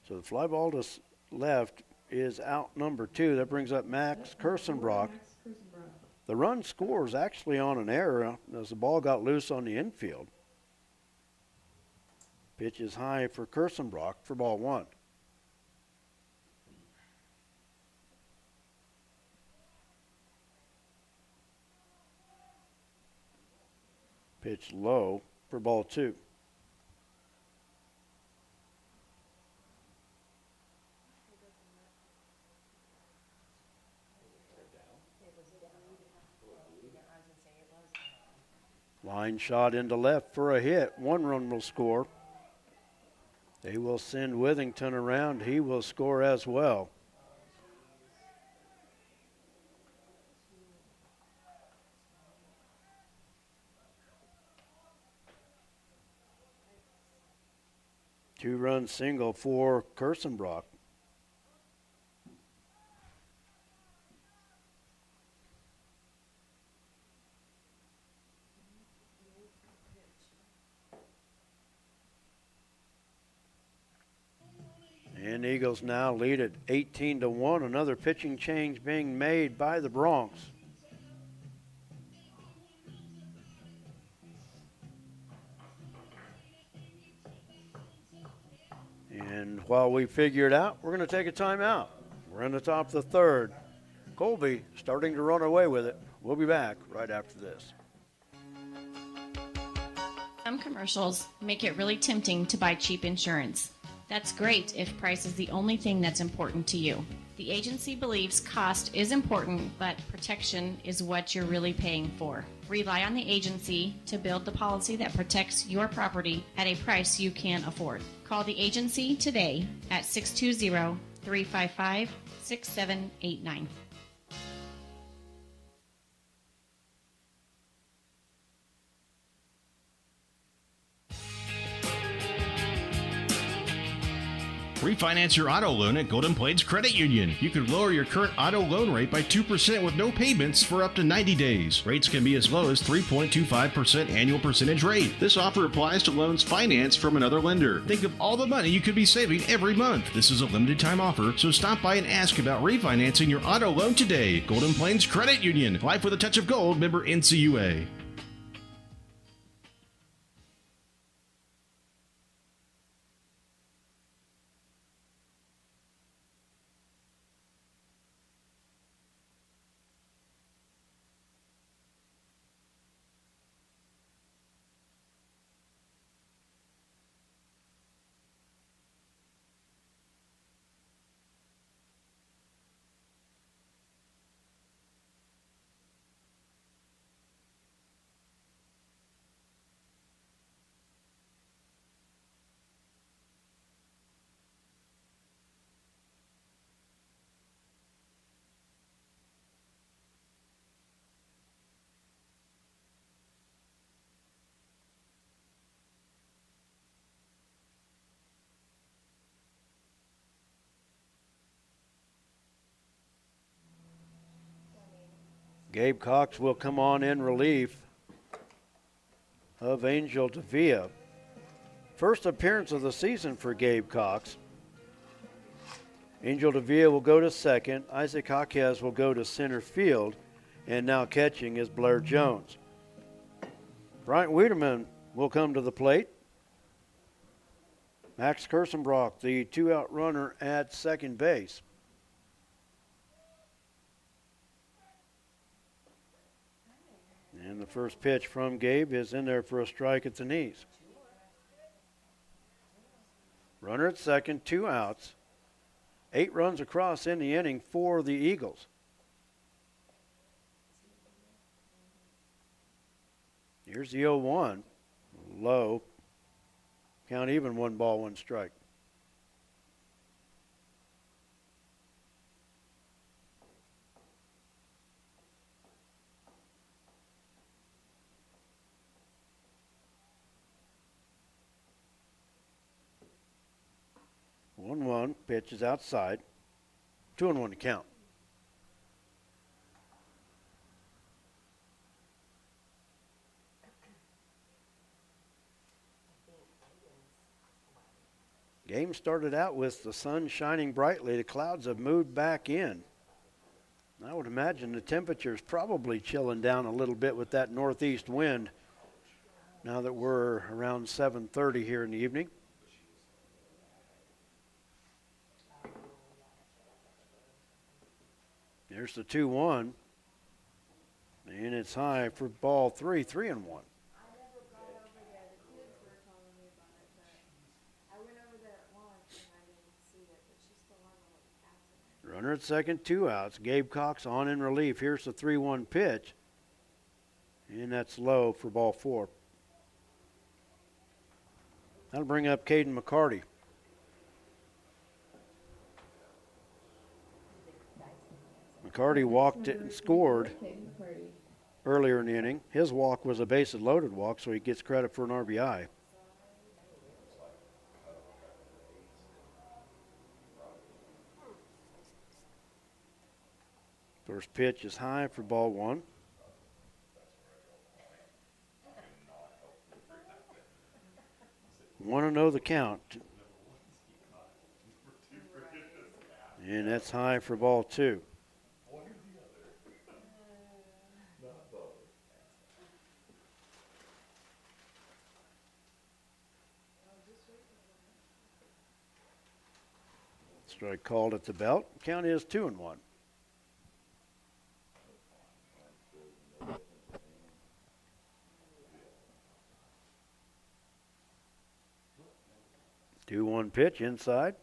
So the fly ball to left is out number 2. That brings up Max Kirstenbrock. The run scores actually on an error as the ball got loose on the infield. Pitch is high for Kirstenbrock for ball 1. Pitch low for ball 2. Line shot into left for a hit. 1 run will score. They will send Withington around. He will score as well. Two-run single for Kirstenbrock. And the Eagles now lead at 18-1. Another pitching change being made by the Bronx. And while we figure it out, we're going to take a timeout. We're in the top of the third. Colby starting to run away with it. We'll be back right after this. Some commercials make it really tempting to buy cheap insurance. That's great if price is the only thing that's important to you. The agency believes cost is important, but protection is what you're really paying for. Rely on the agency to build the policy that protects your property at a price you can afford. Call the agency today at 620-355-6789. Refinance your auto loan at Golden Plains Credit Union. You could lower your current auto loan rate by 2% with no payments for up to 90 days. Rates can be as low as 3.25% annual percentage rate. This offer applies to loans financed from another lender. Think of all the money you could be saving every month. This is a limited time offer, so stop by and ask about refinancing your auto loan today. Golden Plains Credit Union. Life with a touch of gold. Member NCUA. Gabe Cox will come on in relief of Angel Davia. First appearance of the season for Gabe Cox. Angel Davia will go to second. Isaac Jaquez will go to center field. And now catching is Blair Jones. Bryant Wiedemann will come to the plate. Max Kersenbrock, the two-out runner at second base. And the first pitch from Gabe is in there for a strike at the knees. Runner at second, 2 outs. 8 runs across in the inning for the Eagles. Here's the 0-1. Low. Count even, 1 ball, 1 strike. One pitch is outside. 2-1 to count. Game started out with the sun shining brightly. The clouds have moved back in. I would imagine the temperature is probably chilling down a little bit with that northeast wind now that we're around 7:30 here in the evening. There's the 2-1. And it's high for ball 3, 3-1. Runner at second, 2 outs. Gabe Cox on in relief. Here's the 3-1 pitch. And that's low for ball 4. That'll bring up Caden McCarty. McCarty walked it and scored earlier in the inning. His walk was a bases-loaded walk, so he gets credit for an RBI. First pitch is high for ball 1. Want to know the count. And that's high for ball 2. Strike called at the belt. Count is 2-1. Two one pitch inside,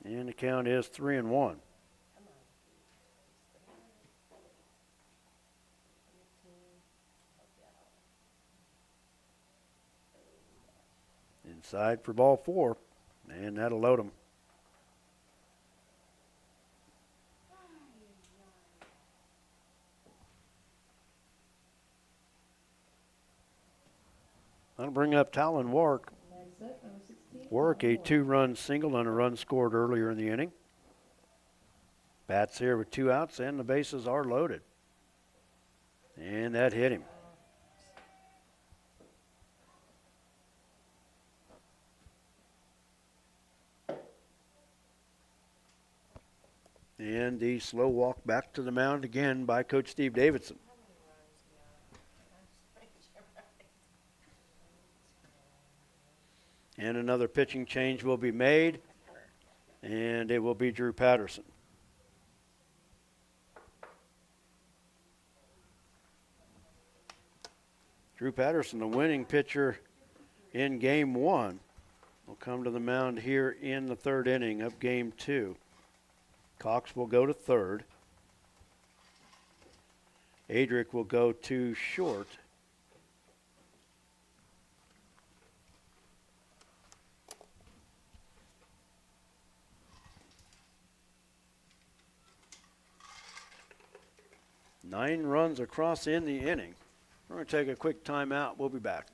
and the count is 3-1. Inside for ball 4, and that'll load him. That'll bring up Talon Wark. Next up, number 16. Wark, a 2-run single and a run scored earlier in the inning. Bats here with 2 outs, and the bases are loaded. And that hit him. And the slow walk back to the mound again by Coach Steve Davidson. And another pitching change will be made, and it will be Drew Patterson. Drew Patterson, the winning pitcher in Game 1, will come to the mound here in the 3rd inning of Game 2. Cox will go to third. Adric will go to short. Nine runs across in the inning. We're going to take a quick timeout. We'll be back.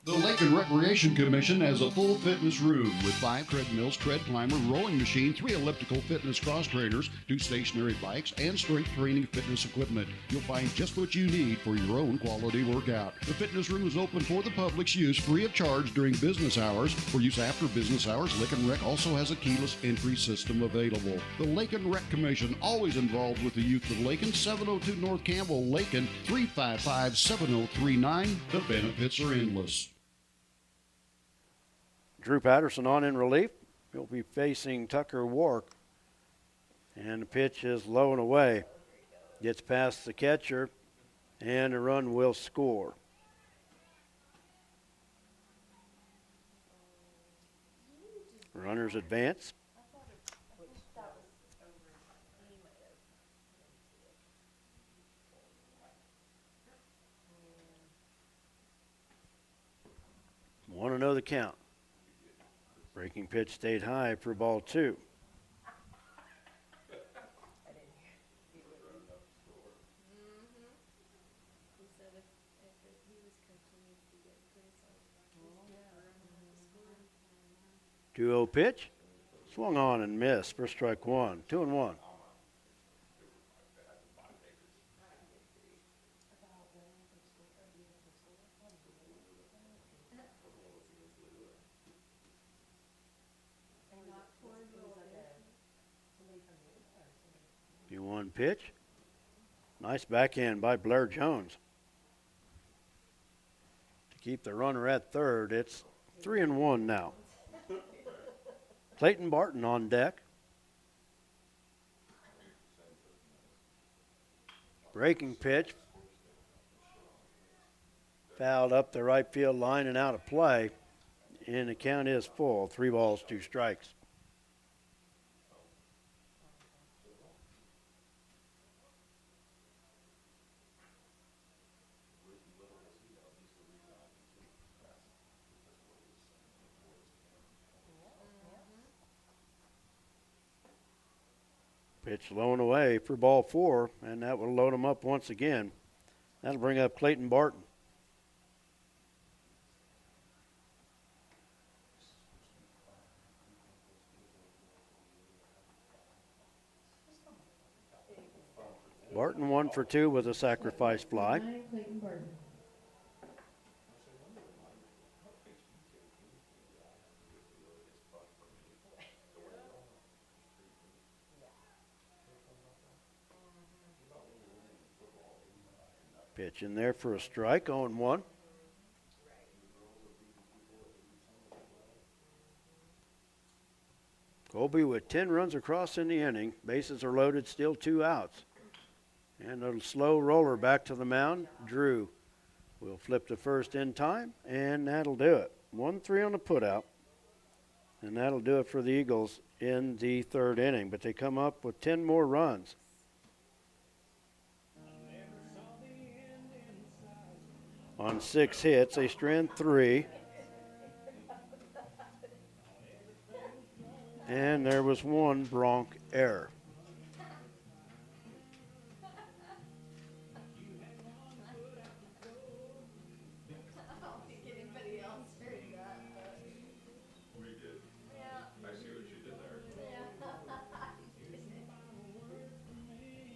The Lakin Recreation Commission has a full fitness room with 5 treadmills, tread climber, rowing machine, 3 elliptical fitness cross trainers, 2 stationary bikes, and strength training fitness equipment. You'll find just what you need for your own quality workout. The fitness room is open for the public's use free of charge during business hours. For use after business hours, Lakin Rec also has a keyless entry system available. The Lakin Rec Commission, always involved with the youth of Lakin, 702 North Campbell, Lakin, 355-7039. The benefits are endless. Drew Patterson on in relief. He'll be facing Tucker Wark. And the pitch is low and away. Gets past the catcher, and a run will score. Runners advance. Want to know the count. Breaking pitch stayed high for ball 2. Two-0 pitch. Swung on and missed for strike 1. 2-1. One pitch. Nice backhand by Blair Jones to keep the runner at third. It's 3-1 now. Clayton Barton on deck. Breaking pitch. Fouled up the right field line and out of play. And the count is full. 3 balls, 2 strikes. Pitch low and away for ball 4, and that will load him up once again. That'll bring up Clayton Barton. Barton 1 for 2 with a sacrifice fly. Clayton Barton. Pitch in there for a strike, 0-1. Colby with 10 runs across in the inning. Bases are loaded, still 2 outs. And a slow roller back to the mound. Drew will flip to first in time, and that'll do it. 1-3 on the putout. And that'll do it for the Eagles in the 3rd inning. But they come up with 10 more runs. On 6 hits, they strand 3. And there was 1 Bronc error.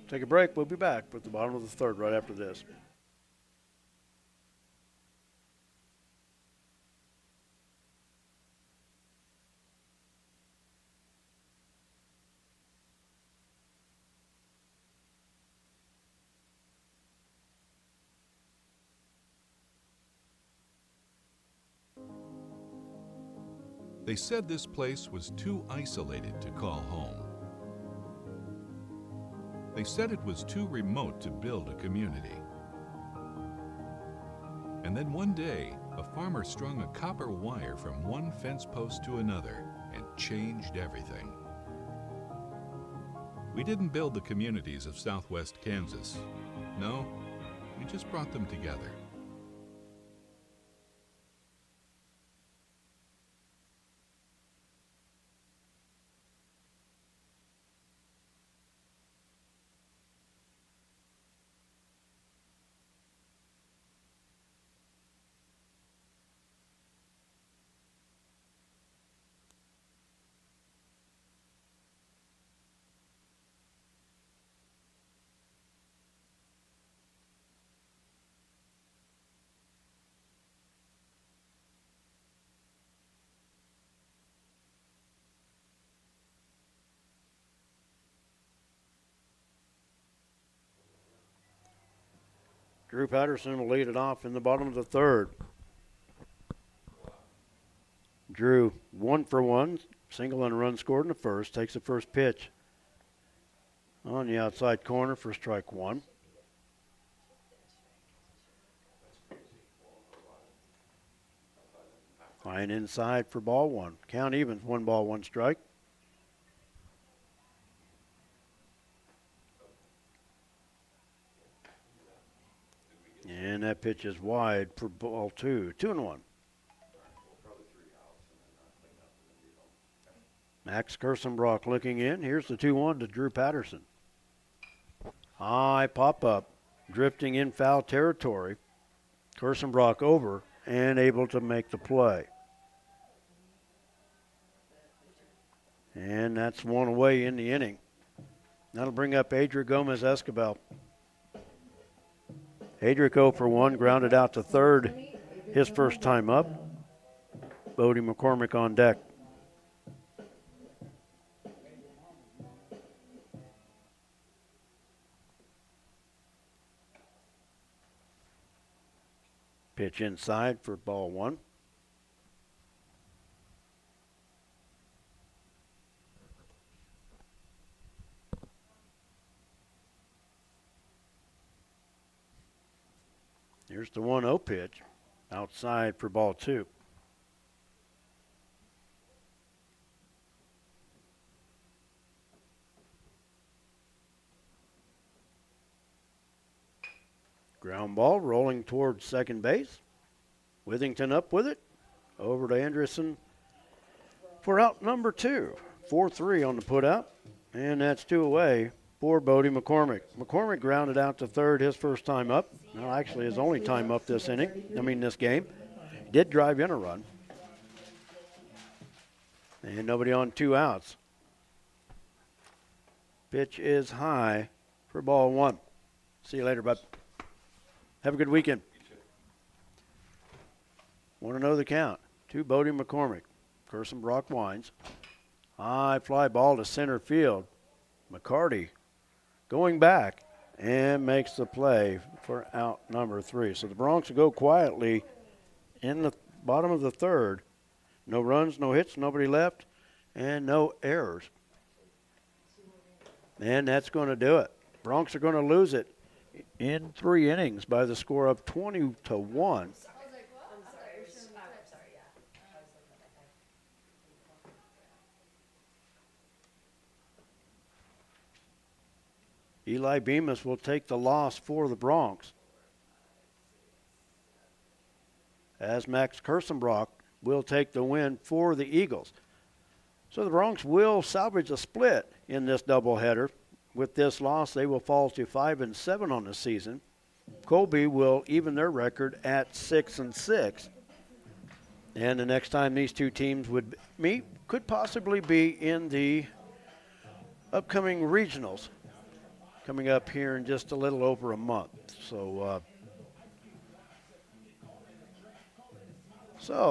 Take a break. We'll be back with the bottom of the 3rd right after this. They said this place was too isolated to call home. They said it was too remote to build a community. And then one day, a farmer strung a copper wire from one fence post to another and changed everything. We didn't build the communities of Southwest Kansas. No, we just brought them together. Drew Patterson will lead it off in the bottom of the 3rd. Drew 1 for 1, single and a run scored in the 1st, takes the first pitch on the outside corner for strike 1. Flying inside for ball 1. Count evens, 1 ball, 1 strike. And that pitch is wide for ball 2. 2-1. Max Kirstenbrock looking in. Here's the 2-1 to Drew Patterson. High pop up, drifting in foul territory. Kirstenbrock over and able to make the play. And that's 1 away in the inning. That'll bring up Adric Gomez-Escobel. Adric 0 for 1, grounded out to 3rd, his first time up. Bodie McCormick on deck. Pitch inside for ball 1. Here's the 1-0 pitch, outside for ball 2. Ground ball rolling towards second base. Withington up with it. Over to Anderson for out number 2. 4-3 on the putout, and that's 2 away for Bodie McCormick. McCormick grounded out to 3rd his first time up. Well, actually his only time up this game. He did drive in a run. And nobody on 2 outs. Pitch is high for ball 1. See you later, bud. Have a good weekend. Want to know the count. To Bodie McCormick. Kirstenbrock winds. High fly ball to center field. McCarty going back and makes the play for out number 3. So the Broncs will go quietly in the bottom of the third. No runs, no hits, nobody left, and no errors. And that's going to do it. Broncs are going to lose it in 3 innings by the score of 20-1. Eli Bemis will take the loss for the Broncs, as Max Kersenbrock will take the win for the Eagles. So the Broncs will salvage a split in this doubleheader. With this loss, they will fall to 5-7 on the season. Colby will even their record at 6-6. And the next time these two teams would meet could possibly be in the upcoming regionals, coming up here in just a little over a month. So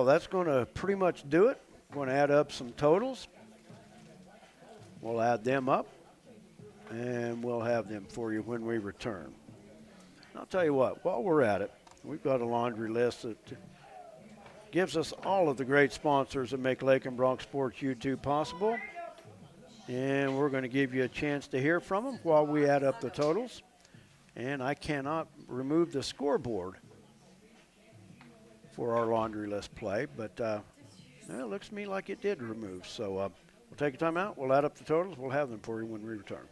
that's going to pretty much do it. Going to add up some totals. We'll add them up, and we'll have them for you when we return. I'll tell you what, while we're at it, we've got a laundry list that gives us all of the great sponsors that make Lakin Bronc Sports YouTube possible. And we're going to give you a chance to hear from them while we add up the totals. And I cannot remove the scoreboard for our laundry list play, but it looks to me like it did remove. So we'll take a time out. We'll add up the totals. We'll have them for you when we return.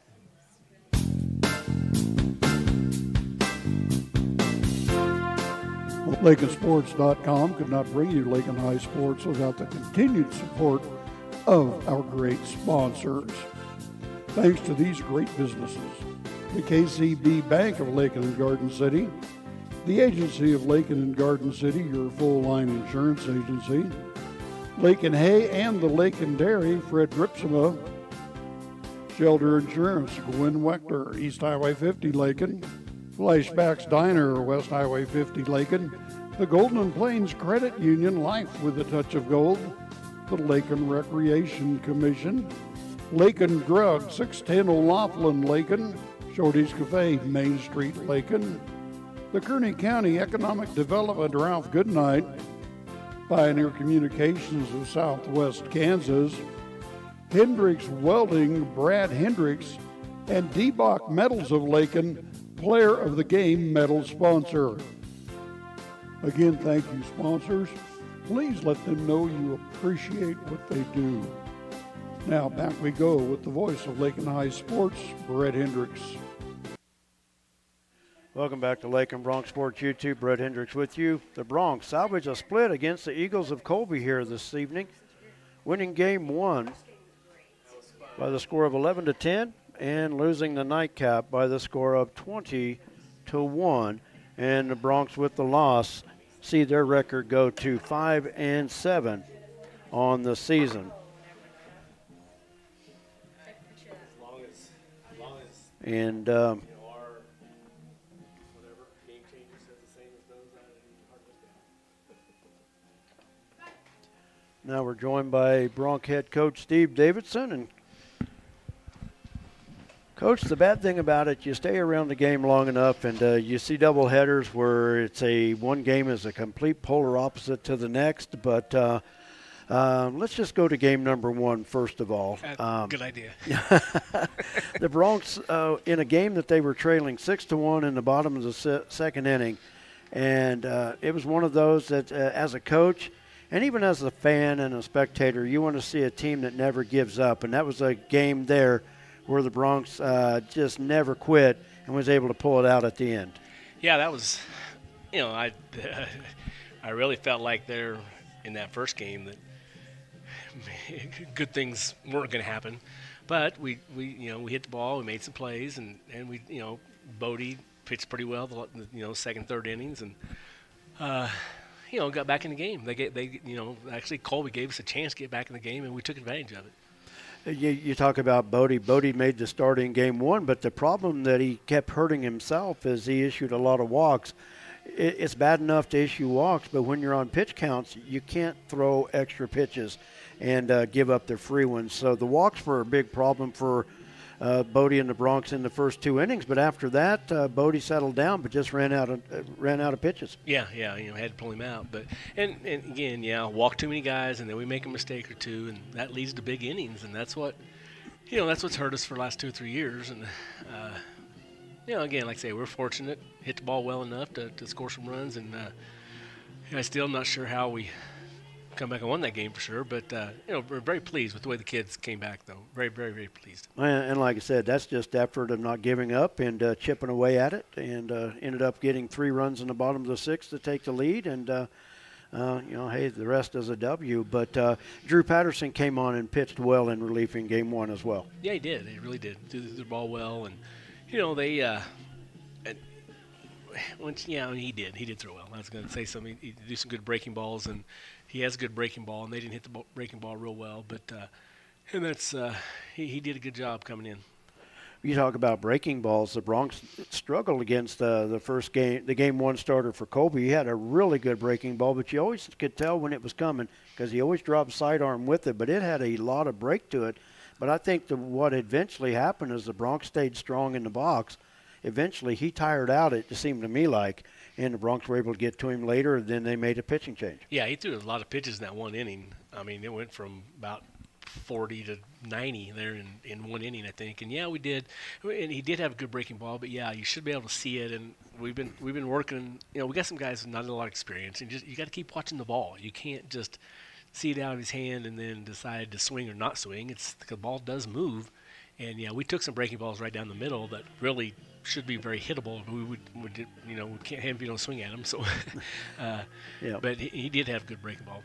LakinSports.com could not bring you Lakin High Sports without the continued support of our great sponsors. Thanks to these great businesses: the KCB Bank of Lakin and Garden City, the Agency of Lakin and Garden City, your full-line insurance agency, Lakin Hay and the Lakin Dairy, Fred Ripsema, Shelter Insurance, Gwen Wechter, East Highway 50 Lakin, Flashbacks Diner, West Highway 50 Lakin, the Golden Plains Credit Union, Life with a Touch of Gold, the Lakin Recreation Commission, Lakin Drug, 610 O'Laughlin Lakin, Shorty's Cafe, Main Street Lakin, the Kearney County Economic Development, Ralph Goodnight, Pioneer Communications of Southwest Kansas, Hendricks Welding, Brad Hendricks, and D-Bach Metals of Lakin, Player of the Game medal sponsor. Again, thank you, sponsors. Please let them know you appreciate what they do. Now, back we go with the voice of Lakin High Sports, Brett Hendricks. Welcome back to Lakin Bronc Sports YouTube. Brett Hendricks with you. The Broncs salvage a split against the Eagles of Colby here this evening, winning game 1 by the score of 11-10 and losing the nightcap by the score of 20-1. And the Broncs, with the loss, see their record go to 5-7 on the season. And now we're joined by Bronc head coach Steve Davidson. And Coach, the bad thing about it, you stay around the game long enough, and you see double headers where it's one game is a complete polar opposite to the next. But let's just go to game number 1 first of all. Good idea. The Broncs, in a game that they were trailing 6-1 in the bottom of the second inning, and it was one of those that, as a coach, and even as a fan and a spectator, you want to see a team that never gives up. And that was a game there where the Broncs just never quit and was able to pull it out at the end. Yeah, that was, I really felt like there in that first game that good things weren't going to happen. But we hit the ball, we made some plays, and we, Bodie pitched pretty well, second, third innings, and got back in the game. Actually Colby gave us a chance to get back in the game, and we took advantage of it. You talk about Bodie. Bodie made the start in game 1, but the problem that he kept hurting himself is he issued a lot of walks. It's bad enough to issue walks, but when you're on pitch counts, you can't throw extra pitches and give up the free ones. So the walks were a big problem for Bodie and the Broncs in the first 2 innings. But after that, Bodie settled down, but just ran out of pitches. Yeah, had to pull him out. But and again, walk too many guys, and then we make a mistake or two, and that leads to big innings, and that's what's hurt us for the last 2 or 3 years. And again, like I say, we're fortunate, hit the ball well enough to score some runs, and I'm still not sure how we come back and won that game for sure, but we're very pleased with the way the kids came back, though. Very, very, very pleased. And like I said, that's just effort of not giving up and chipping away at it, and ended up getting 3 runs in the bottom of the 6th to take the lead, and hey, the rest is a W. But Drew Patterson came on and pitched well in relief in Game 1 as well. Yeah, he did. He really did. Threw the ball well, and they. He did throw well. I was going to say something. He did some good breaking balls, and he has a good breaking ball, and they didn't hit the breaking ball real well. But and that's he did a good job coming in. You talk about breaking balls. The Broncs struggled against the first game, the Game 1 starter for Colby. He had a really good breaking ball, but you always could tell when it was coming because he always dropped sidearm with it, but it had a lot of break to it. But I think what eventually happened is the Broncs stayed strong in the box. Eventually, he tired out, it seemed to me like, and the Broncs were able to get to him later, and then they made a pitching change. Yeah, he threw a lot of pitches in that 1 inning. I mean, it went from about 40 to 90 there in 1 inning, I think. And, we did. And he did have a good breaking ball, but, you should be able to see it. And we've been working. We got some guys with not a lot of experience, and you got to keep watching the ball. You can't just see it out of his hand and then decide to swing or not swing. The ball does move. And, we took some breaking balls right down the middle that really – should be very hittable. We can't have if you don't swing at him. So, but he did have good breaking ball.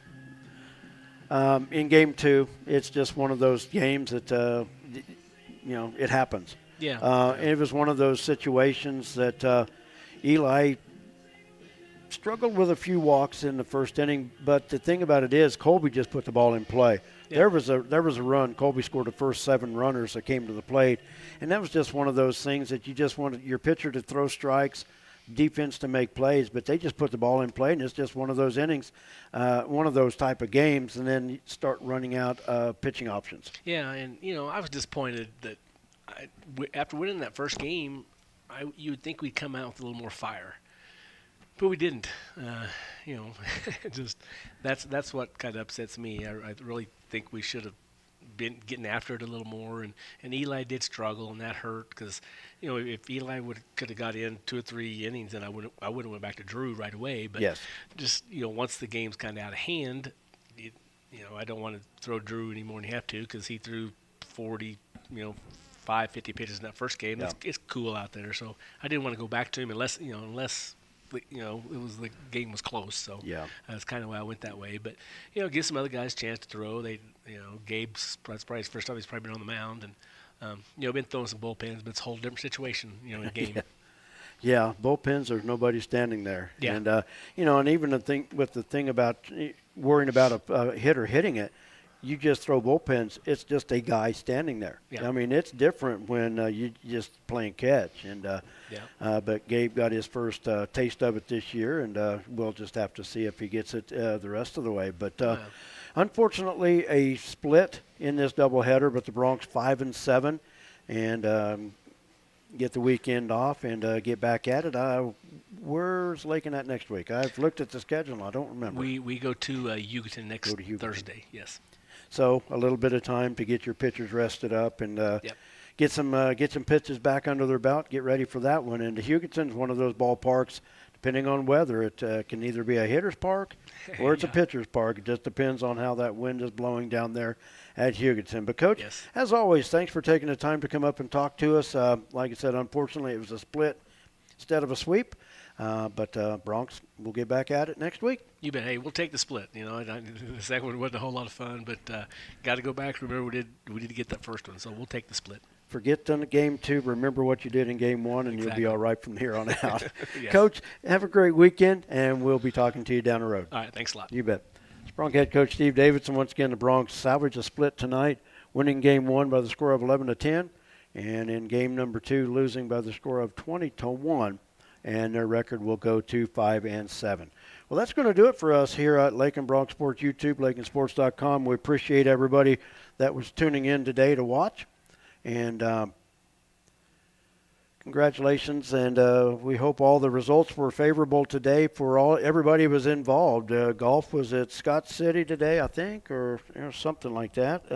In Game 2, it's just one of those games that it happens. Yeah. It was one of those situations that Eli struggled with a few walks in the first inning, but the thing about it is Colby just put the ball in play. Yeah. There was a run. Colby scored the first 7 runners that came to the plate, and that was just one of those things that you just wanted your pitcher to throw strikes, defense to make plays, but they just put the ball in play, and it's just one of those innings, one of those type of games, and then you start running out pitching options. Yeah, and I was disappointed that after winning that first game, you would think we'd come out with a little more fire. But we didn't. Just that's what kind of upsets me. I really think we should have been getting after it a little more. And Eli did struggle, and that hurt because if Eli could have got in 2 or 3 innings, then I would have went back to Drew right away. But yes. Just once the game's kind of out of hand, I don't want to throw Drew any more than you have to because he threw 40, 50 pitches in that first game. Yeah. It's cool out there, so I didn't want to go back to him unless the game was close, so that's kind of why I went that way. But give some other guys a chance to throw. Gabe's probably his first time he's probably been on the mound, and been throwing some bullpens, but it's a whole different situation, in a game. Yeah, bullpens. There's nobody standing there, and and even the thing about worrying about a hitter hitting it. You just throw bullpens, it's just a guy standing there. Yeah. I mean, it's different when you just playing catch. And but Gabe got his first taste of it this year, and we'll just have to see if he gets it the rest of the way. But unfortunately, a split in this doubleheader, but the Broncs 5-7, and get the weekend off and get back at it. Where's Lakin at next week? I've looked at the schedule, and I don't remember. We go to Hugoton next Thursday, yes. So a little bit of time to get your pitchers rested up and get some pitches back under their belt, get ready for that one. And Hugoton's one of those ballparks, depending on weather, it can either be a hitter's park or it's a pitcher's park. It just depends on how that wind is blowing down there at Hugoton. But, Coach, as always, thanks for taking the time to come up and talk to us. Like I said, unfortunately, it was a split instead of a sweep. But Broncs, we'll get back at it next week. You bet. Hey, we'll take the split. The second one wasn't a whole lot of fun, but got to go back. Remember, we did get that first one, so we'll take the split. Forget the Game 2. Remember what you did in Game 1, and You'll be all right from here on out. Coach, have a great weekend, and we'll be talking to you down the road. All right, thanks a lot. You bet. It's Bronc head coach Steve Davidson. Once again, the Broncs salvaged a split tonight, winning Game 1 by the score of 11-10, and in Game number 2, losing by the score of 20-1. And their record will go to 5-7. Well, that's going to do it for us here at Lakin Bronc Sports YouTube, LakinSports.com. We appreciate everybody that was tuning in today to watch. And congratulations, and we hope all the results were favorable today for everybody who was involved. Golf was at Scott City today, I think, or something like that.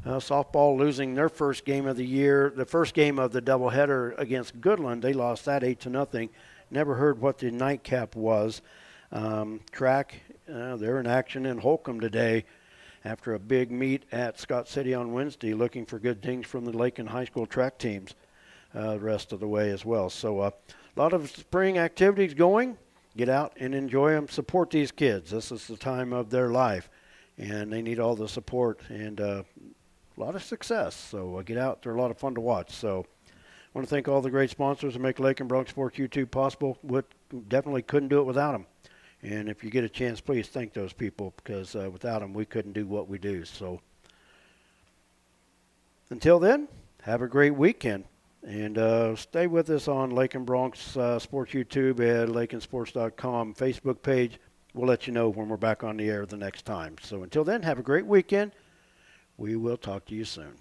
Softball losing their first game of the year, the first game of the doubleheader against Goodland. They lost that 8-0. Never heard what the nightcap was. Track, they're in action in Holcomb today after a big meet at Scott City on Wednesday, looking for good things from the Lakin High School track teams the rest of the way as well. So a lot of spring activities going. Get out and enjoy them. Support these kids. This is the time of their life, and they need all the support and a lot of success. So get out. They're a lot of fun to watch. So I want to thank all the great sponsors that make Lakin Bronc Sports YouTube possible. Definitely couldn't do it without them. And if you get a chance, please thank those people, because without them, we couldn't do what we do. So until then, have a great weekend. And stay with us on Lakin Bronc Sports YouTube at lakinsports.com Facebook page. We'll let you know when we're back on the air the next time. So until then, have a great weekend. We will talk to you soon.